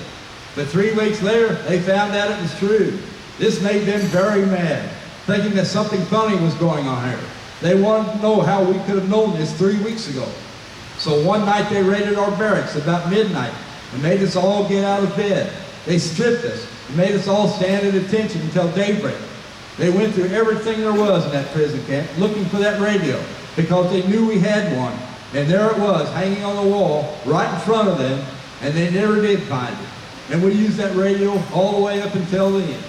But 3 weeks later, they found out it was true. This made them very mad, thinking that something funny was going on here. They wanted to know how we could have known this 3 weeks ago. So one night they raided our barracks about midnight, and made us all get out of bed. They stripped us and made us all stand at attention until daybreak. They went through everything there was in that prison camp looking for that radio because they knew we had one. And there it was hanging on the wall right in front of them, and they never did find it. And we used that radio all the way up until the end.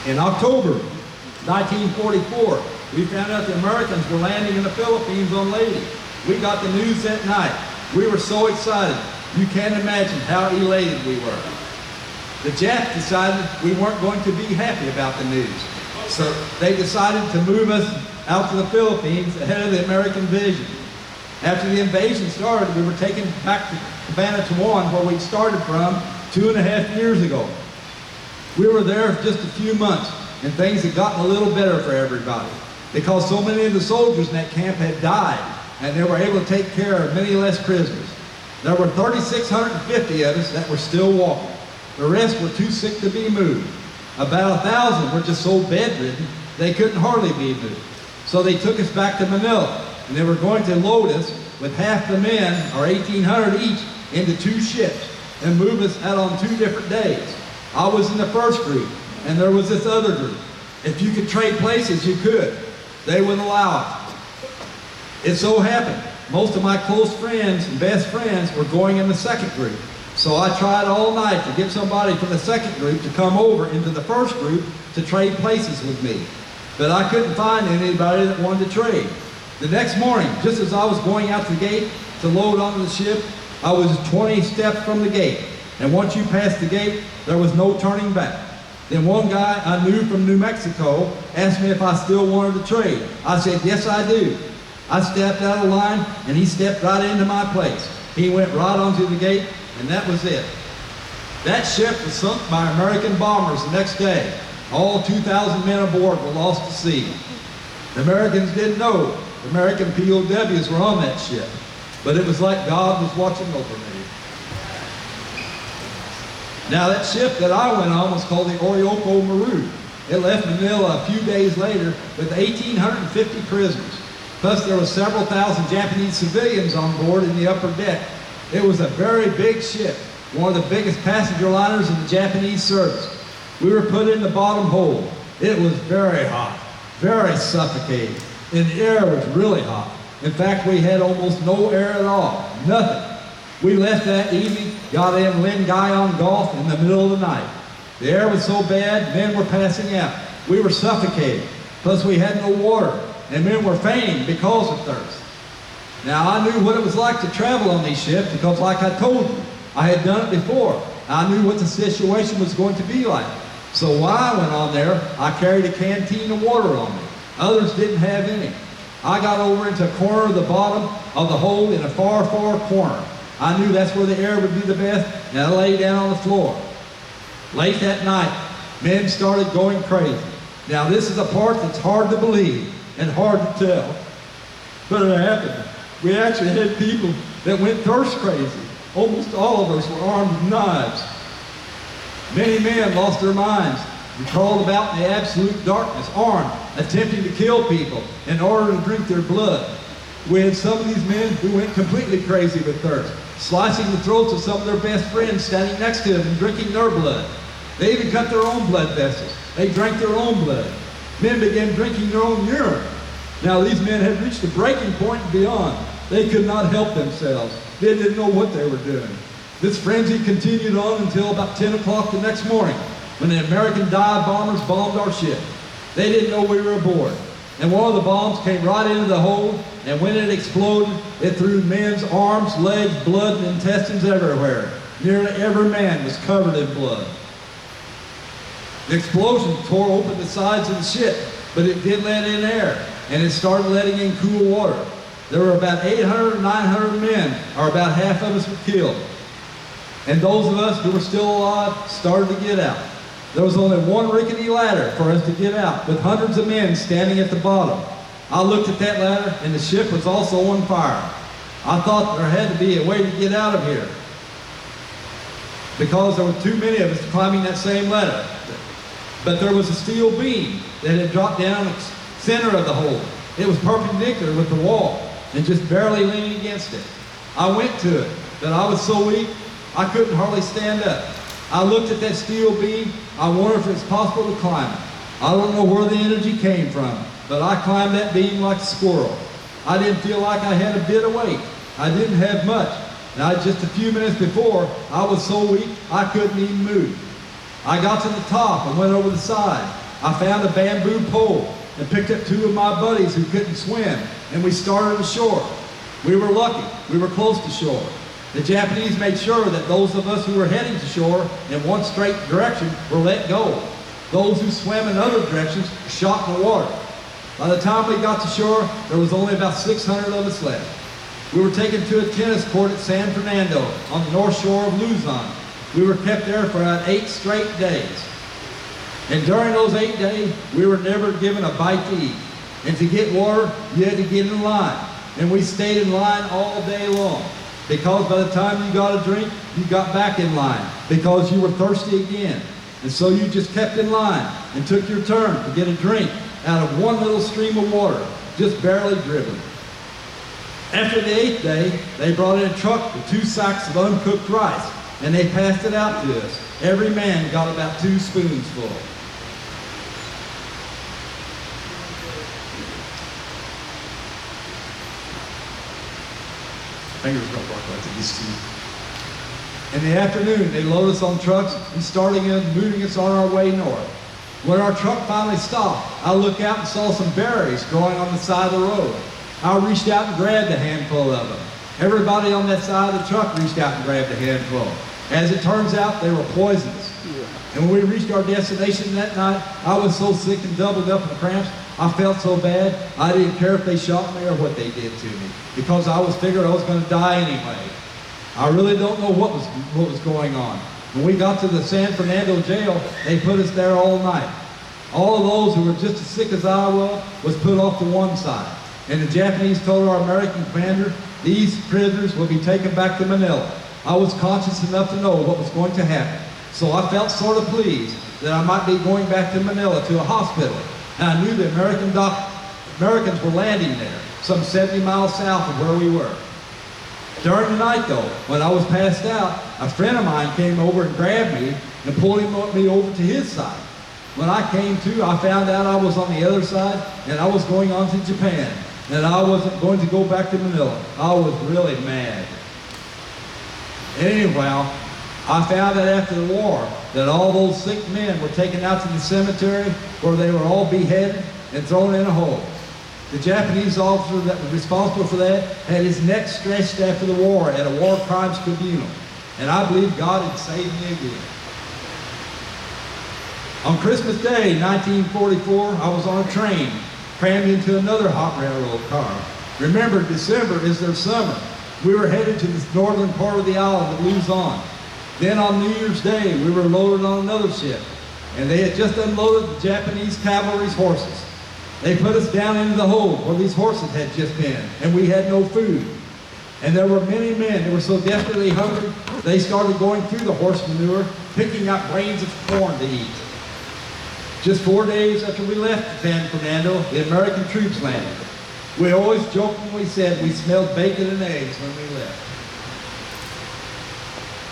In October 1944, we found out the Americans were landing in the Philippines on Leyte. We got the news that night. We were so excited. You can't imagine how elated we were. The Japs decided we weren't going to be happy about the news. So they decided to move us out to the Philippines ahead of the American invasion. After the invasion started, we were taken back to Batann, where we'd started from 2.5 years ago. We were there for just a few months, and things had gotten a little better for everybody because so many of the soldiers in that camp had died, and they were able to take care of many less prisoners. There were 3,650 of us that were still walking. The rest were too sick to be moved. About 1,000 were just so bedridden they couldn't hardly be moved. So they took us back to Manila, and they were going to load us with half the men, or 1,800 each, into 2 ships and move us out on 2 different days. I was in the first group, and there was this other group. If you could trade places, you could. They wouldn't allow it. It so happened, most of my close friends and best friends were going in the second group. So I tried all night to get somebody from the second group to come over into the first group to trade places with me. But I couldn't find anybody that wanted to trade. The next morning, just as I was going out the gate to load onto the ship, I was 20 steps from the gate. And once you passed the gate, there was no turning back. Then one guy I knew from New Mexico asked me if I still wanted to trade. I said, yes, I do. I stepped out of line, and he stepped right into my place. He went right onto the gate, and that was it. That ship was sunk by American bombers the next day. All 2,000 men aboard were lost to sea. The Americans didn't know the American POWs were on that ship, but it was like God was watching over me. Now that ship that I went on was called the Orinoco Maru. It left Manila a few days later with 1,850 prisoners. Plus there were several thousand Japanese civilians on board in the upper deck. It was a very big ship, one of the biggest passenger liners in the Japanese service. We were put in the bottom hold. It was very hot, very suffocating, and the air was really hot. In fact, we had almost no air at all, nothing. We left that evening, got in Lingayen Gulf in the middle of the night. The air was so bad, men were passing out. We were suffocating. Plus we had no water, and men were fainting because of thirst. Now I knew what it was like to travel on these ships because like I told you, I had done it before. I knew what the situation was going to be like. So while I went on there, I carried a canteen of water on me. Others didn't have any. I got over into a corner of the bottom of the hole in a far, far corner. I knew that's where the air would be the best, and I lay down on the floor. Late that night, men started going crazy. Now this is a part that's hard to believe and hard to tell, but it happened. We actually had people that went thirst crazy. Almost all of us were armed with knives. Many men lost their minds and crawled about in the absolute darkness, armed, attempting to kill people in order to drink their blood. We had some of these men who went completely crazy with thirst, slicing the throats of some of their best friends standing next to them and drinking their blood. They even cut their own blood vessels. They drank their own blood. Men began drinking their own urine. Now these men had reached the breaking point and beyond. They could not help themselves. They didn't know what they were doing. This frenzy continued on until about 10 o'clock the next morning, when the American dive bombers bombed our ship. They didn't know we were aboard. And one of the bombs came right into the hole, and when it exploded, it threw men's arms, legs, blood, and intestines everywhere. Nearly every man was covered in blood. The explosion tore open the sides of the ship, but it did let in air, and it started letting in cool water. There were about 800 or 900 men, or about half of us were killed. And those of us who were still alive started to get out. There was only one rickety ladder for us to get out, with hundreds of men standing at the bottom. I looked at that ladder, and the ship was also on fire. I thought there had to be a way to get out of here, because there were too many of us climbing that same ladder. But there was a steel beam that had dropped down the center of the hole. It was perpendicular with the wall and just barely leaning against it. I went to it, but I was so weak, I couldn't hardly stand up. I looked at that steel beam. I wondered if it's possible to climb it. I don't know where the energy came from, but I climbed that beam like a squirrel. I didn't feel like I had a bit of weight. I didn't have much. Now, just a few minutes before, I was so weak I couldn't even move. I got to the top and went over the side. I found a bamboo pole and picked up two of my buddies who couldn't swim, and we started ashore. We were lucky. We were close to shore. The Japanese made sure that those of us who were heading to shore in one straight direction were let go. Those who swam in other directions were shot in the water. By the time we got to shore, there was only about 600 of us left. We were taken to a tennis court at San Fernando on the north shore of Luzon. We were kept there for about 8 straight days. And during those 8 days, we were never given a bite to eat. And to get water, you had to get in line. And we stayed in line all day long. Because by the time you got a drink, you got back in line because you were thirsty again. And so you just kept in line and took your turn to get a drink out of one little stream of water, just barely driven. After the 8th day, they brought in a truck with 2 sacks of uncooked rice, and they passed it out to us. Every man got about 2 spoons full. Fingers don't work like they used to. In the afternoon, they loaded us on trucks and started moving us on our way north. When our truck finally stopped, I looked out and saw some berries growing on the side of the road. I reached out and grabbed a handful of them. Everybody on that side of the truck reached out and grabbed a handful. As it turns out, they were poisonous. And when we reached our destination that night, I was so sick and doubled up in cramps, I felt so bad, I didn't care if they shot me or what they did to me, because I was figuring I was going to die anyway. I really don't know what was going on. When we got to the San Fernando jail, they put us there all night. All of those who were just as sick as I was put off to one side. And the Japanese told our American commander, these prisoners will be taken back to Manila. I was conscious enough to know what was going to happen. So I felt sort of pleased that I might be going back to Manila to a hospital. And I knew the Americans were landing there, some 70 miles south of where we were. During the night though, when I was passed out, a friend of mine came over and grabbed me and pulled me over to his side. When I came to, I found out I was on the other side and I was going on to Japan. And I wasn't going to go back to Manila. I was really mad. Anyhow, I found out after the war that all those sick men were taken out to the cemetery where they were all beheaded and thrown in a hole. The Japanese officer that was responsible for that had his neck stretched after the war at a war crimes tribunal. And I believe God had saved me again. On Christmas Day, 1944, I was on a train crammed into another hot railroad car. Remember, December is their summer. We were headed to the northern part of the island of Luzon. Then on New Year's Day, we were loaded on another ship, and they had just unloaded the Japanese cavalry's horses. They put us down into the hold where these horses had just been, and we had no food. And there were many men that were so desperately hungry, they started going through the horse manure, picking up grains of corn to eat. Just 4 days after we left San Fernando, the American troops landed. We always jokingly said we smelled bacon and eggs when we left.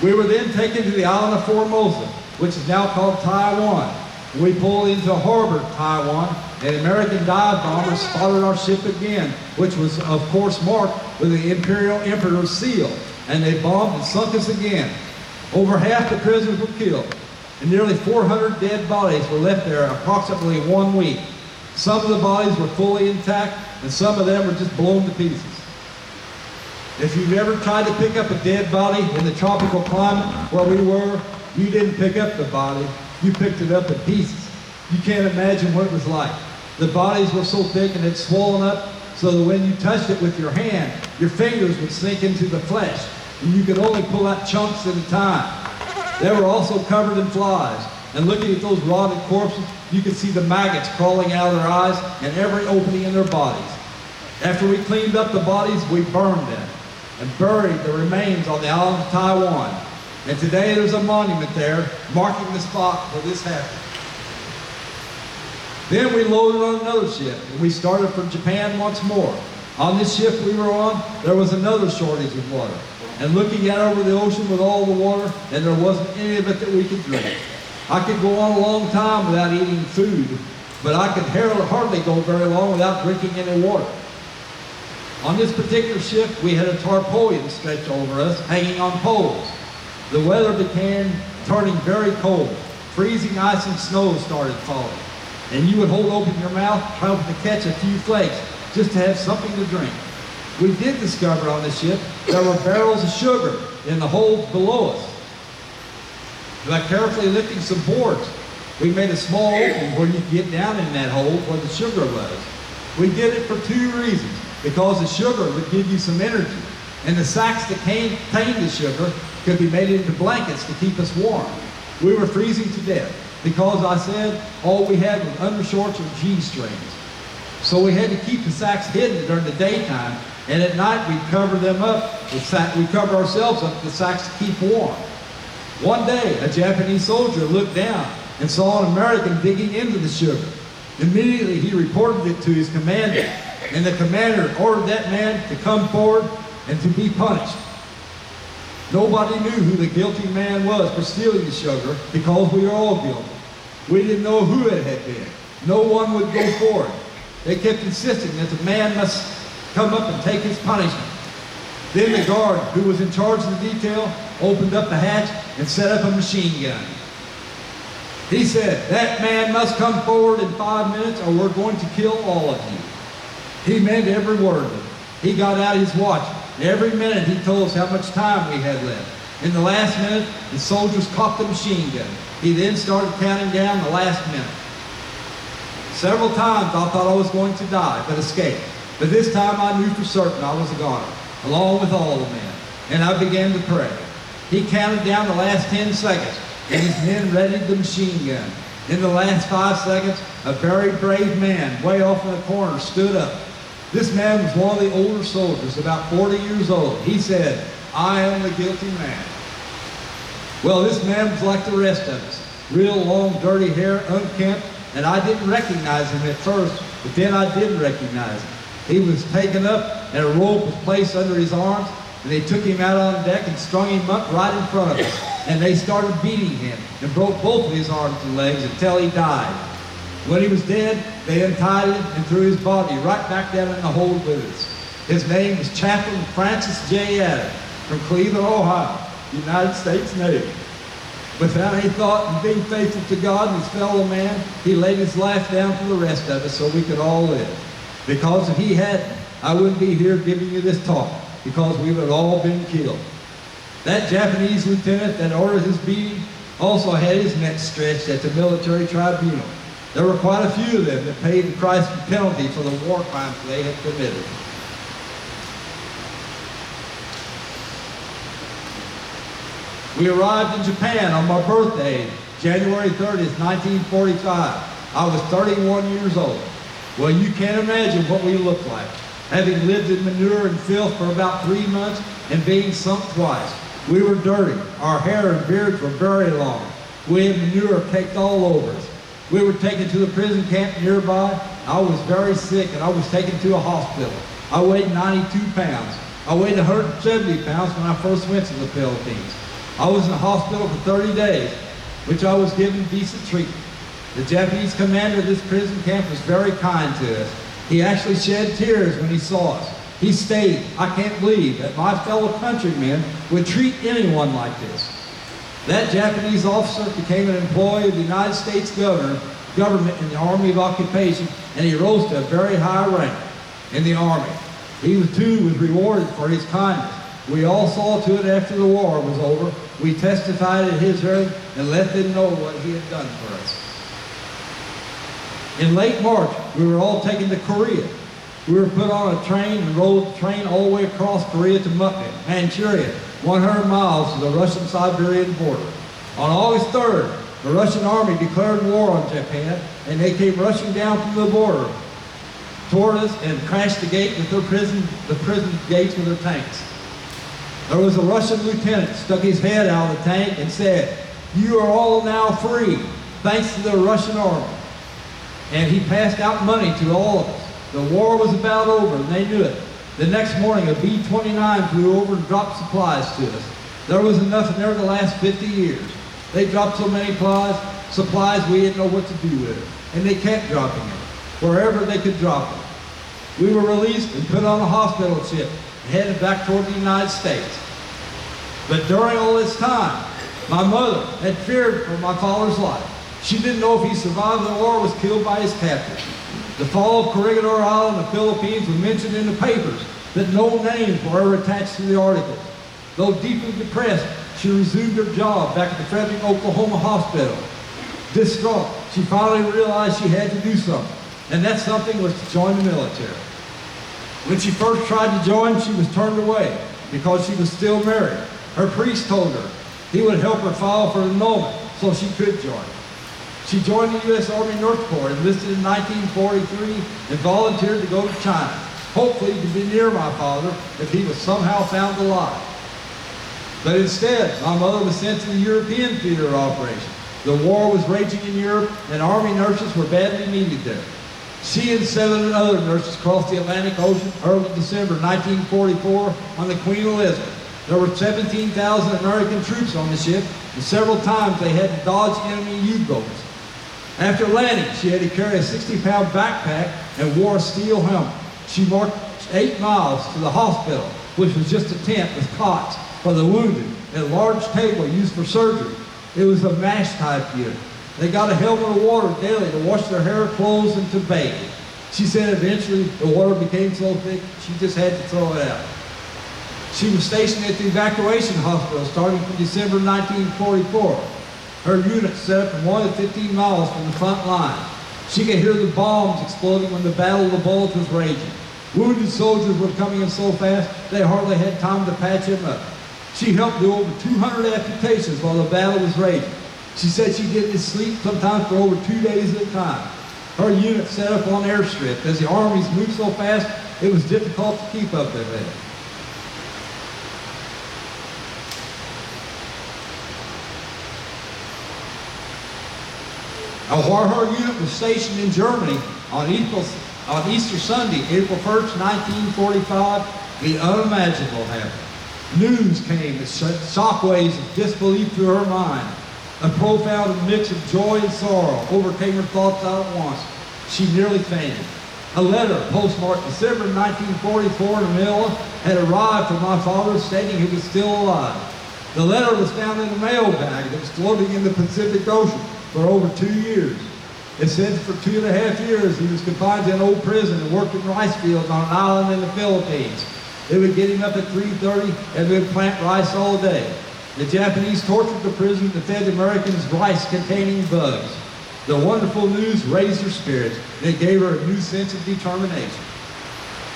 We were then taken to the island of Formosa, which is now called Taiwan. We pulled into harbor, Taiwan, and American dive bombers spotted our ship again, which was, of course, marked with the Imperial Emperor's seal, and they bombed and sunk us again. Over half the prisoners were killed, and nearly 400 dead bodies were left there approximately 1 week. Some of the bodies were fully intact, and some of them were just blown to pieces. If you've ever tried to pick up a dead body in the tropical climate where we were, you didn't pick up the body, you picked it up in pieces. You can't imagine what it was like. The bodies were so thick and had swollen up so that when you touched it with your hand, your fingers would sink into the flesh, and you could only pull out chunks at a time. They were also covered in flies, and looking at those rotted corpses, you could see the maggots crawling out of their eyes and every opening in their bodies. After we cleaned up the bodies, we burned them and buried the remains on the island of Taiwan. And today there's a monument there marking the spot where this happened. Then we loaded on another ship and we started for Japan once more. On this ship we were on, there was another shortage of water. And looking out over the ocean with all the water, and there wasn't any of it that we could drink. I could go on a long time without eating food, but I could hardly go very long without drinking any water. On this particular ship, we had a tarpaulin stretched over us, hanging on poles. The weather began turning very cold. Freezing ice and snow started falling. And you would hold open your mouth, hoping to catch a few flakes, just to have something to drink. We did discover on the ship there were barrels of sugar in the holds below us. By carefully lifting some boards, we made a small opening where you could get down in that hole where the sugar was. We did it for 2 reasons. Because the sugar would give you some energy, and the sacks that contained the sugar could be made into blankets to keep us warm. We were freezing to death because I said all we had was undershorts or G-strings. So we had to keep the sacks hidden during the daytime, and at night we'd cover them up. We'd cover ourselves up with the sacks to keep warm. One day, a Japanese soldier looked down and saw an American digging into the sugar. Immediately, he reported it to his commander, and the commander ordered that man to come forward and to be punished. Nobody knew who the guilty man was for stealing the sugar because we were all guilty. We didn't know who it had been. No one would go forward. They kept insisting that the man must come up and take his punishment. Then the guard, who was in charge of the detail, opened up the hatch and set up a machine gun. He said, "That man must come forward in 5 minutes or we're going to kill all of you." He meant every word of it. He got out his watch. Every minute he told us how much time we had left. In the last minute, the soldiers cocked the machine gun. He then started counting down the last minute. Several times I thought I was going to die, but escaped. But this time I knew for certain I was a goner, along with all the men. And I began to pray. He counted down the last 10 seconds, and his men readied the machine gun. In the last 5 seconds, a very brave man way off in the corner stood up. This man was one of the older soldiers, about 40 years old. He said, "I am the guilty man." Well, this man was like the rest of us. Real long, dirty hair, unkempt, and I didn't recognize him at first, but then I did recognize him. He was taken up, and a rope was placed under his arms, and they took him out on deck and strung him up right in front of us. And they started beating him and broke both of his arms and legs until he died. When he was dead, they untied him and threw his body right back down in the hold with us. His name was Chaplain Francis J. Adams from Cleveland, Ohio, United States Navy. Without any thought of being faithful to God and his fellow man, he laid his life down for the rest of us so we could all live. Because if he hadn't, I wouldn't be here giving you this talk, because we would have all been killed. That Japanese lieutenant that ordered his beating also had his neck stretched at the military tribunal. There were quite a few of them that paid the price and penalty for the war crimes they had committed. We arrived in Japan on my birthday, January 30th, 1945. I was 31 years old. Well, you can't imagine what we looked like, having lived in manure and filth for about 3 months and being sunk twice. We were dirty. Our hair and beards were very long. We had manure caked all over us. We were taken to the prison camp nearby. I was very sick and I was taken to a hospital. I weighed 92 pounds. I weighed 170 pounds when I first went to the Philippines. I was in the hospital for 30 days, which I was given decent treatment. The Japanese commander of this prison camp was very kind to us. He actually shed tears when he saw us. He stated, "I can't believe that my fellow countrymen would treat anyone like this." That Japanese officer became an employee of the United States government in the Army of Occupation, and he rose to a very high rank in the Army. He too was rewarded for his kindness. We all saw to it after the war was over. We testified at his hearing and let them know what he had done for us. In late March, we were all taken to Korea. We were put on a train and rode the train all the way across Korea to Manchuria, 100 miles to the Russian-Siberian border. On August 3rd, the Russian army declared war on Japan, and they came rushing down from the border toward us and crashed the gate with the prison gates with their tanks. There was a Russian lieutenant stuck his head out of the tank and said, "You are all now free, thanks to the Russian army." And he passed out money to all of us. The war was about over, and they knew it. The next morning, a B-29 flew over and dropped supplies to us. There was enough in there to last 50 years. They dropped so many supplies we didn't know what to do with it. And they kept dropping it, wherever they could drop it. We were released and put on a hospital ship and headed back toward the United States. But during all this time, my mother had feared for my father's life. She didn't know if he survived the war or was killed by his captors. The fall of Corregidor Island in the Philippines was mentioned in the papers, but no names were ever attached to the articles. Though deeply depressed, she resumed her job back at the Frederick, Oklahoma hospital. Distraught, she finally realized she had to do something, and that something was to join the military. When she first tried to join, she was turned away because she was still married. Her priest told her he would help her file for enrollment so she could join. She joined the U.S. Army Nurse Corps, enlisted in 1943, and volunteered to go to China, hopefully to be near my father if he was somehow found alive. But instead, my mother was sent to the European theater of operations. The war was raging in Europe, and Army nurses were badly needed there. She and 7 other nurses crossed the Atlantic Ocean early December 1944 on the Queen Elizabeth. There were 17,000 American troops on the ship, and several times they had to dodge enemy U-boats. After landing, she had to carry a 60-pound backpack and wore a steel helmet. She marched 8 miles to the hospital, which was just a tent with cots for the wounded and a large table used for surgery. It was a MASH-type unit. They got a helmet of water daily to wash their hair, clothes, and to bathe. She said eventually the water became so thick she just had to throw it out. She was stationed at the evacuation hospital starting from December 1944. Her unit set up from 1 to 15 miles from the front line. She could hear the bombs exploding when the Battle of the Bulge was raging. Wounded soldiers were coming in so fast they hardly had time to patch them up. She helped do over 200 amputations while the battle was raging. She said she didn't sleep sometimes for over 2 days at a time. Her unit set up on airstrip. As the armies moved so fast, it was difficult to keep up with it. While her unit was stationed in Germany on Easter Sunday, April 1st, 1945, the unimaginable happened. News came that sent shockwaves of disbelief through her mind. A profound mix of joy and sorrow overcame her thoughts all at once. She nearly fainted. A letter postmarked December 1944 in Manila had arrived from my father stating he was still alive. The letter was found in a mail bag that was floating in the Pacific Ocean for over 2 years. It said for 2.5 years he was confined to an old prison and worked in rice fields on an island in the Philippines. They would get him up at 3:30 and they would plant rice all day. The Japanese tortured the prison and fed Americans rice containing bugs. The wonderful news raised her spirits, and it gave her a new sense of determination.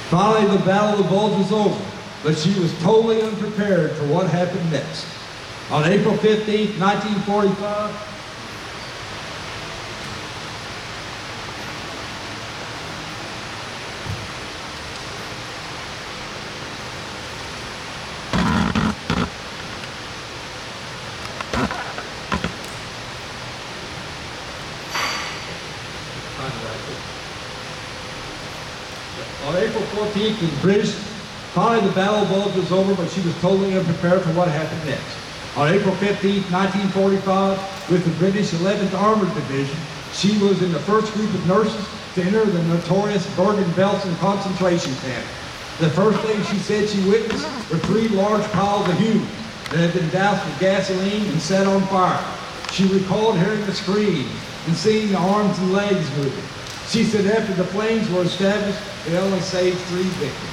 Finally, the Battle of the Bulge was over, but she was totally unprepared for what happened next. On April 15, 1945, on April 14th, the British, finally the Battle of the Bulge was over, but she was totally unprepared for what happened next. On April 15th, 1945, with the British 11th Armored Division, she was in the first group of nurses to enter the notorious Bergen-Belsen concentration camp. The first thing she said she witnessed were 3 large piles of humans that had been doused with gasoline and set on fire. She recalled hearing the screams and seeing the arms and legs moving. She said after the flames were established, they only saved 3 victims.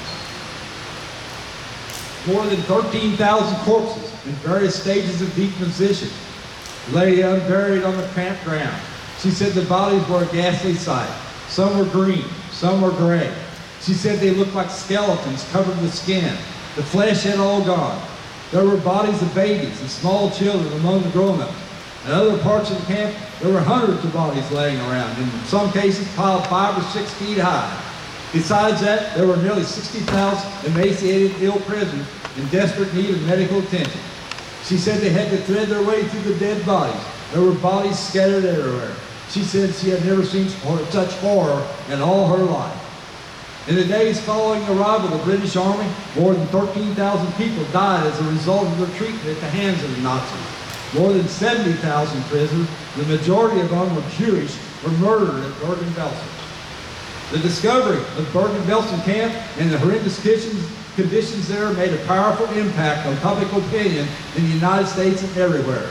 More than 13,000 corpses in various stages of decomposition lay unburied on the campground. She said the bodies were a ghastly sight. Some were green, some were gray. She said they looked like skeletons covered with skin. The flesh had all gone. There were bodies of babies and small children among the grown-ups. In other parts of the camp, there were hundreds of bodies laying around, in some cases piled 5 or 6 feet high. Besides that, there were nearly 60,000 emaciated, ill prisoners in desperate need of medical attention. She said they had to thread their way through the dead bodies. There were bodies scattered everywhere. She said she had never seen such horror in all her life. In the days following the arrival of the British Army, more than 13,000 people died as a result of their treatment at the hands of the Nazis. More than 70,000 prisoners, the majority of them were Jewish, were murdered at Bergen-Belsen. The discovery of Bergen-Belsen camp and the horrendous conditions there made a powerful impact on public opinion in the United States and everywhere.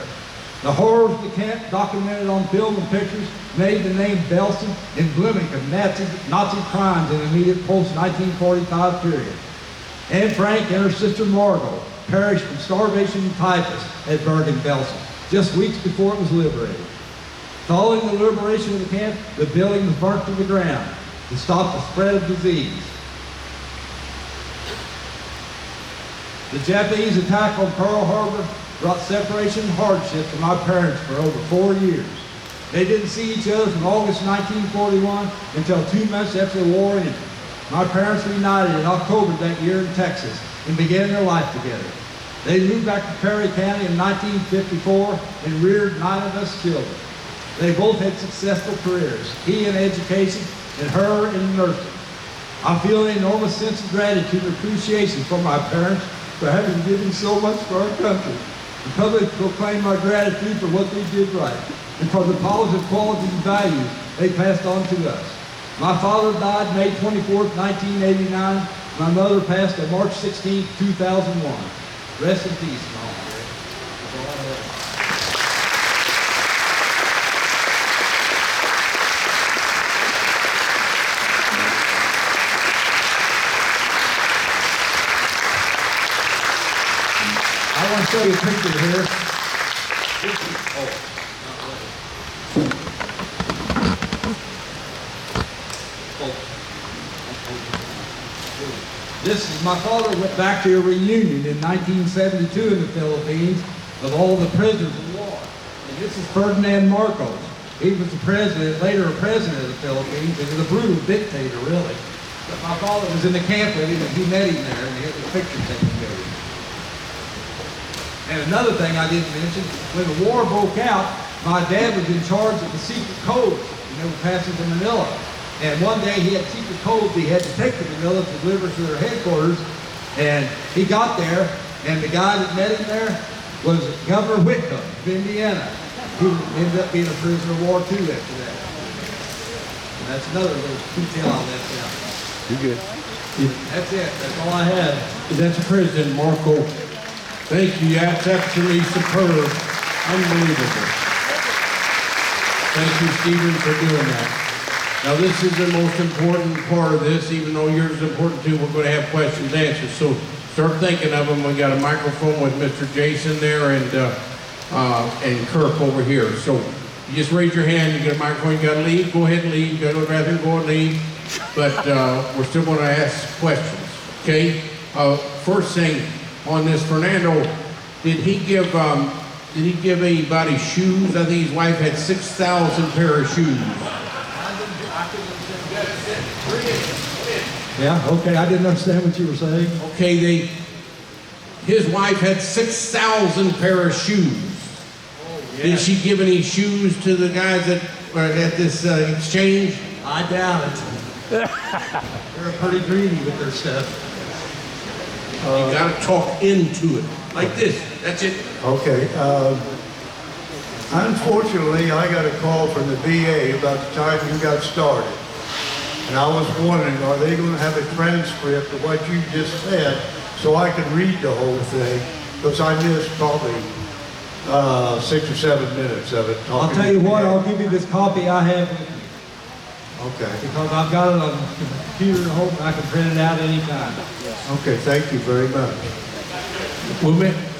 The horrors of the camp, documented on film and pictures, made the name Belsen emblematic of Nazi crimes in the immediate post-1945 period. Anne Frank and her sister Margot perished from starvation and typhus at Bergen-Belsen just weeks before it was liberated. Following the liberation of the camp, the building was burnt to the ground to stop the spread of disease. The Japanese attack on Pearl Harbor brought separation and hardship to my parents for over 4 years. They didn't see each other from August 1941 until 2 months after the war ended. My parents reunited in October that year in Texas and began their life together. They moved back to Perry County in 1954 and reared 9 of us children. They both had successful careers, he in education and her in nursing. I feel an enormous sense of gratitude and appreciation for my parents for having given so much for our country. The public proclaim my gratitude for what they did right and for the positive qualities and values they passed on to us. My father died May 24, 1989. My mother passed on March 16, 2001. Rest in peace, Mom. I want to show you a picture here. This is my father went back to a reunion in 1972 in the Philippines of all the prisoners of war. And this is Ferdinand Marcos. He was the president, later a president of the Philippines. He was a brutal dictator, really. But my father was in the camp with him, and he met him there, and he had the picture taken with him. And another thing I didn't mention, when the war broke out, my dad was in charge of the secret codes, and they were passing to Manila. And one day he had secret codes he had to take to Manila to deliver to their headquarters. And he got there, and the guy that met him there was Governor Whitcomb of Indiana, who ended up being a prisoner of war too after that. And that's another little detail I left out. You're good. That's it. That's all I had. That's President Marco. Thank you. That's absolutely superb. Unbelievable. Thank you, Stephen, for doing that. Now, this is the most important part of this, even though yours is important too. We're going to have questions and answers. So start thinking of them. We got a microphone with Mr. Jason there and Kirk over here. So You just raise your hand, you get a microphone, you gotta leave, go ahead and leave. You gotta go to the bathroom, go and leave. But we're still gonna ask questions, okay? First thing on this, Fernando, did he give anybody shoes? I think his wife had 6,000 pair of shoes. Yeah, okay, I didn't understand what you were saying. Okay, his wife had 6,000 pair of shoes. Did she give any shoes to the guys that were at this exchange? I doubt it. They're pretty greedy with their stuff. You gotta talk into it, like this, that's it. Okay, unfortunately, I got a call from the VA about the time you got started. And I was wondering, are they gonna have a transcript of what you just said so I could read the whole thing? Because I missed probably 6 or 7 minutes of it. I'll tell you what, I'll give you this copy I have with me. Okay. Because I've got it on the computer at home and I can print it out anytime. Okay, thank you very much.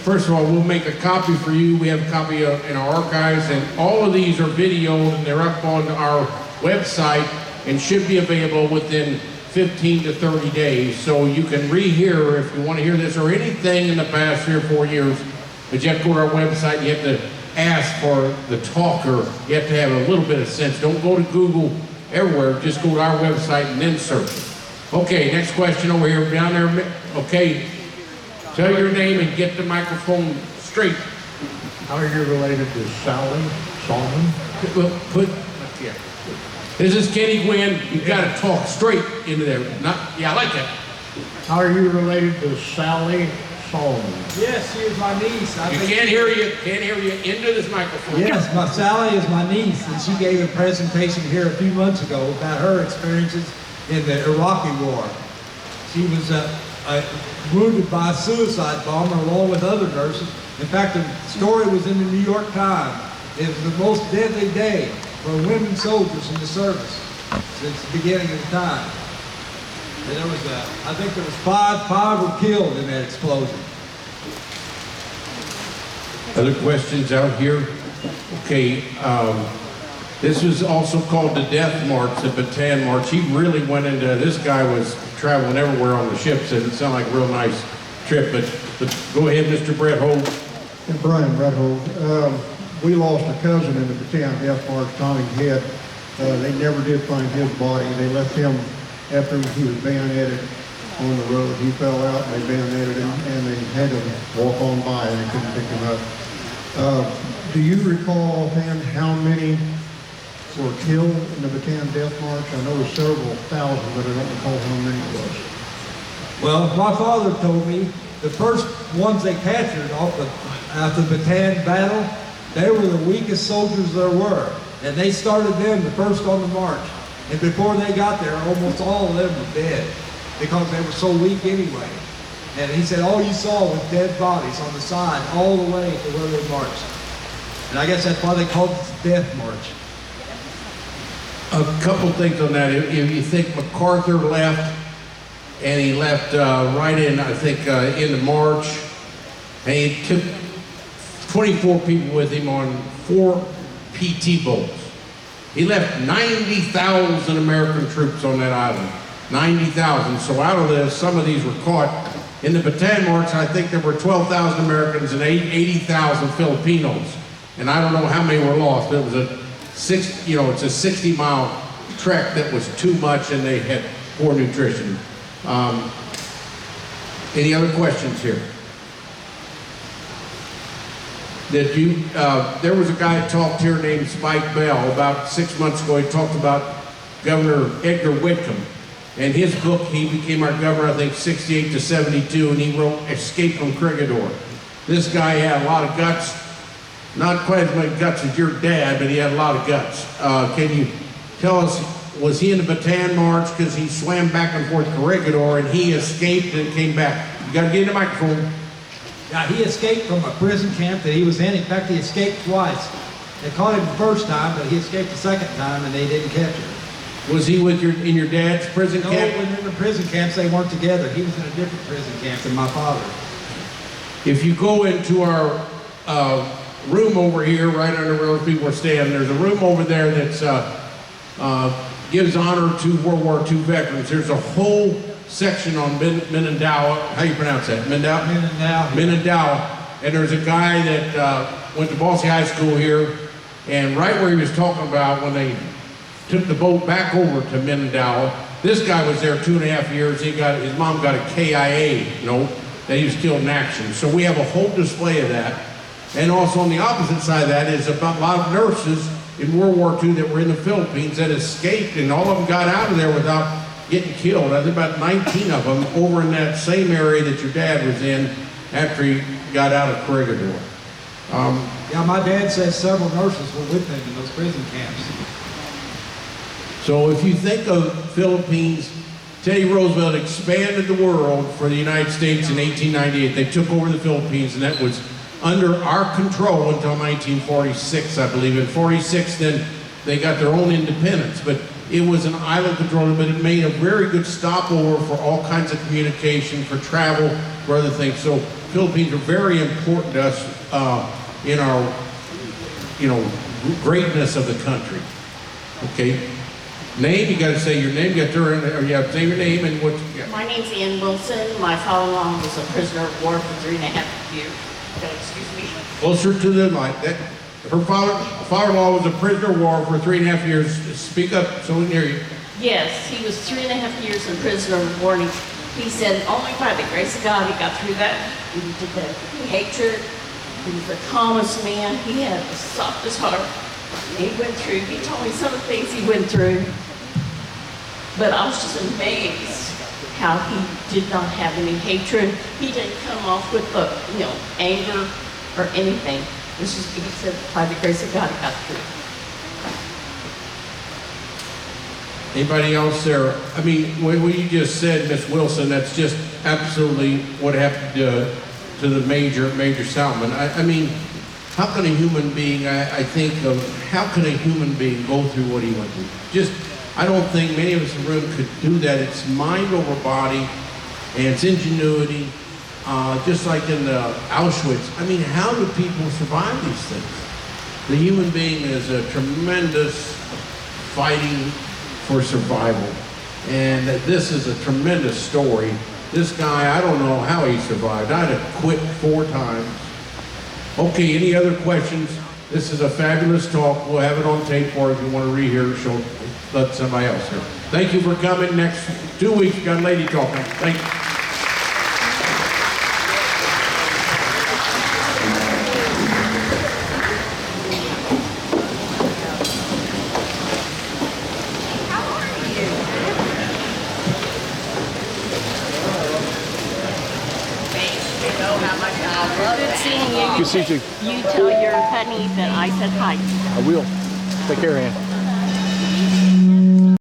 First of all, we'll make a copy for you. We have a copy in our archives, and all of these are videoed and they're up on our website and should be available within 15 to 30 days. So you can rehear if you want to hear this or anything in the past 3 or 4 years. But you have to go to our website. You have to ask for the talker. You have to have a little bit of sense. Don't go to Google everywhere. Just go to our website and then search. Okay, next question over here, down there. Okay, tell your name and get the microphone straight. How are you related to Saalman? Yeah. This is Kenny Gwynn. You've got to talk straight into there. Yeah, I like that. How are you related to Saalman? Yes, she is my niece. Can't hear you into this microphone. Yes, Sally is my niece, and she gave a presentation here a few months ago about her experiences in the Iraqi war. She was wounded by a suicide bomber along with other nurses. In fact, the story was in the New York Times. It was the most deadly day for women soldiers in the service since the beginning of the time. And there was, I think there was five were killed in that explosion. Other questions out here? Okay, this was also called the Death March, the Batann March. He really went into, this guy was traveling everywhere on the ships, and it sounded like a real nice trip, but go ahead, Mr. Brett Holt. And Brian Brett Holt. We lost a cousin in the Batann Death March, Tommy Head. They never did find his body. They left him after he was bayoneted on the road. He fell out and they bayoneted him and they had to walk on by and they couldn't pick him up. Do you recall offhand how many were killed in the Batann Death March? I know it was several thousand, but I don't recall how many it was. Well, my father told me the first ones they captured after the Batann battle, they were the weakest soldiers there were. And they started them the first on the march. And before they got there, almost all of them were dead because they were so weak anyway. And he said all you saw was dead bodies on the side all the way to where they marched. And I guess that's why they called it the Death March. A couple things on that. If you think MacArthur left, and he left right in, I think, in the March, and he took 24 people with him on 4 PT boats. He left 90,000 American troops on that island. 90,000. So out of this, some of these were caught. In the Batann March, I think there were 12,000 Americans and 80,000 Filipinos. And I don't know how many were lost, but it was it's a 60-mile trek that was too much and they had poor nutrition. Any other questions here? There was a guy that talked here named Spike Bell about 6 months ago. He talked about Governor Edgar Whitcomb. And his book, he became our governor, I think, 68 to 72, and he wrote Escape from Corregidor. This guy had a lot of guts. Not quite as much guts as your dad, but he had a lot of guts. Can you tell us, was he in the Batann March because he swam back and forth Corregidor and he escaped and came back? You gotta get in the microphone. Yeah, he escaped from a prison camp that he was in. In fact, he escaped twice. They caught him the first time, but he escaped the second time and they didn't catch him. Was he with in your dad's prison camp? No, when in the prison camps, they weren't together. He was in a different prison camp than my father. If you go into our room over here, right under where those people are standing. There's a room over there that's gives honor to World War II veterans. There's a whole section on Mindanao. How you pronounce that? Mindanao? Mindanao. Mindanao. And there's a guy that went to Boise High School here, and right where he was talking about when they took the boat back over to Mindanao, this guy was there 2.5 years. His mom got a KIA note that he was killed in action. So we have a whole display of that. And also on the opposite side of that is about a lot of nurses in World War II that were in the Philippines that escaped, and all of them got out of there without getting killed. I think about 19 of them over in that same area that your dad was in after he got out of Corregidor. Yeah, my dad says several nurses were with him in those prison camps. So if you think of Philippines, Teddy Roosevelt expanded the world for the United States in 1898. They took over the Philippines, and that was under our control until 1946, I believe. In 46, then they got their own independence, but it was an island control, but it made a very good stopover for all kinds of communication, for travel, for other things. So Philippines are very important to us in our, greatness of the country. Okay. Name, you got to say your name. You got to say your name and what. Yeah. My name's Ann Wilson. My father-in-law was a prisoner of war for 3.5 years. Excuse me. Closer to the mic. Her father-in-law was a prisoner of war for 3.5 years. Speak up so we can hear you. Yes, he was 3.5 years in prisoner of war. He said only by the grace of God he got through that. He did the hatred. He was the calmest man. He had the softest heart. He went through, he told me some of the things he went through, but I was just amazed how he did not have any hatred. He didn't come off with the, anger or anything. This is, he said, by the grace of God, he got through. Anybody else there? I mean, what you just said, Miss Wilson, that's just absolutely what happened to the Major Saalman. I mean, how can a human being, I think of, how can a human being go through what he went through? I don't think many of us in the room could do that. It's mind over body, and it's ingenuity, just like in Auschwitz. I mean, how do people survive these things? The human being is a tremendous fighting for survival, and this is a tremendous story. This guy, I don't know how he survived. I'd have quit 4 times. Okay, any other questions? This is a fabulous talk. We'll have it on tape for if you want to rehear, so let somebody else hear. Thank you for coming. Next 2 weeks, we got a lady talking. Thank you. Good seeing you. Good to see you. You tell your honey that I said hi. I will. Take care, Ann.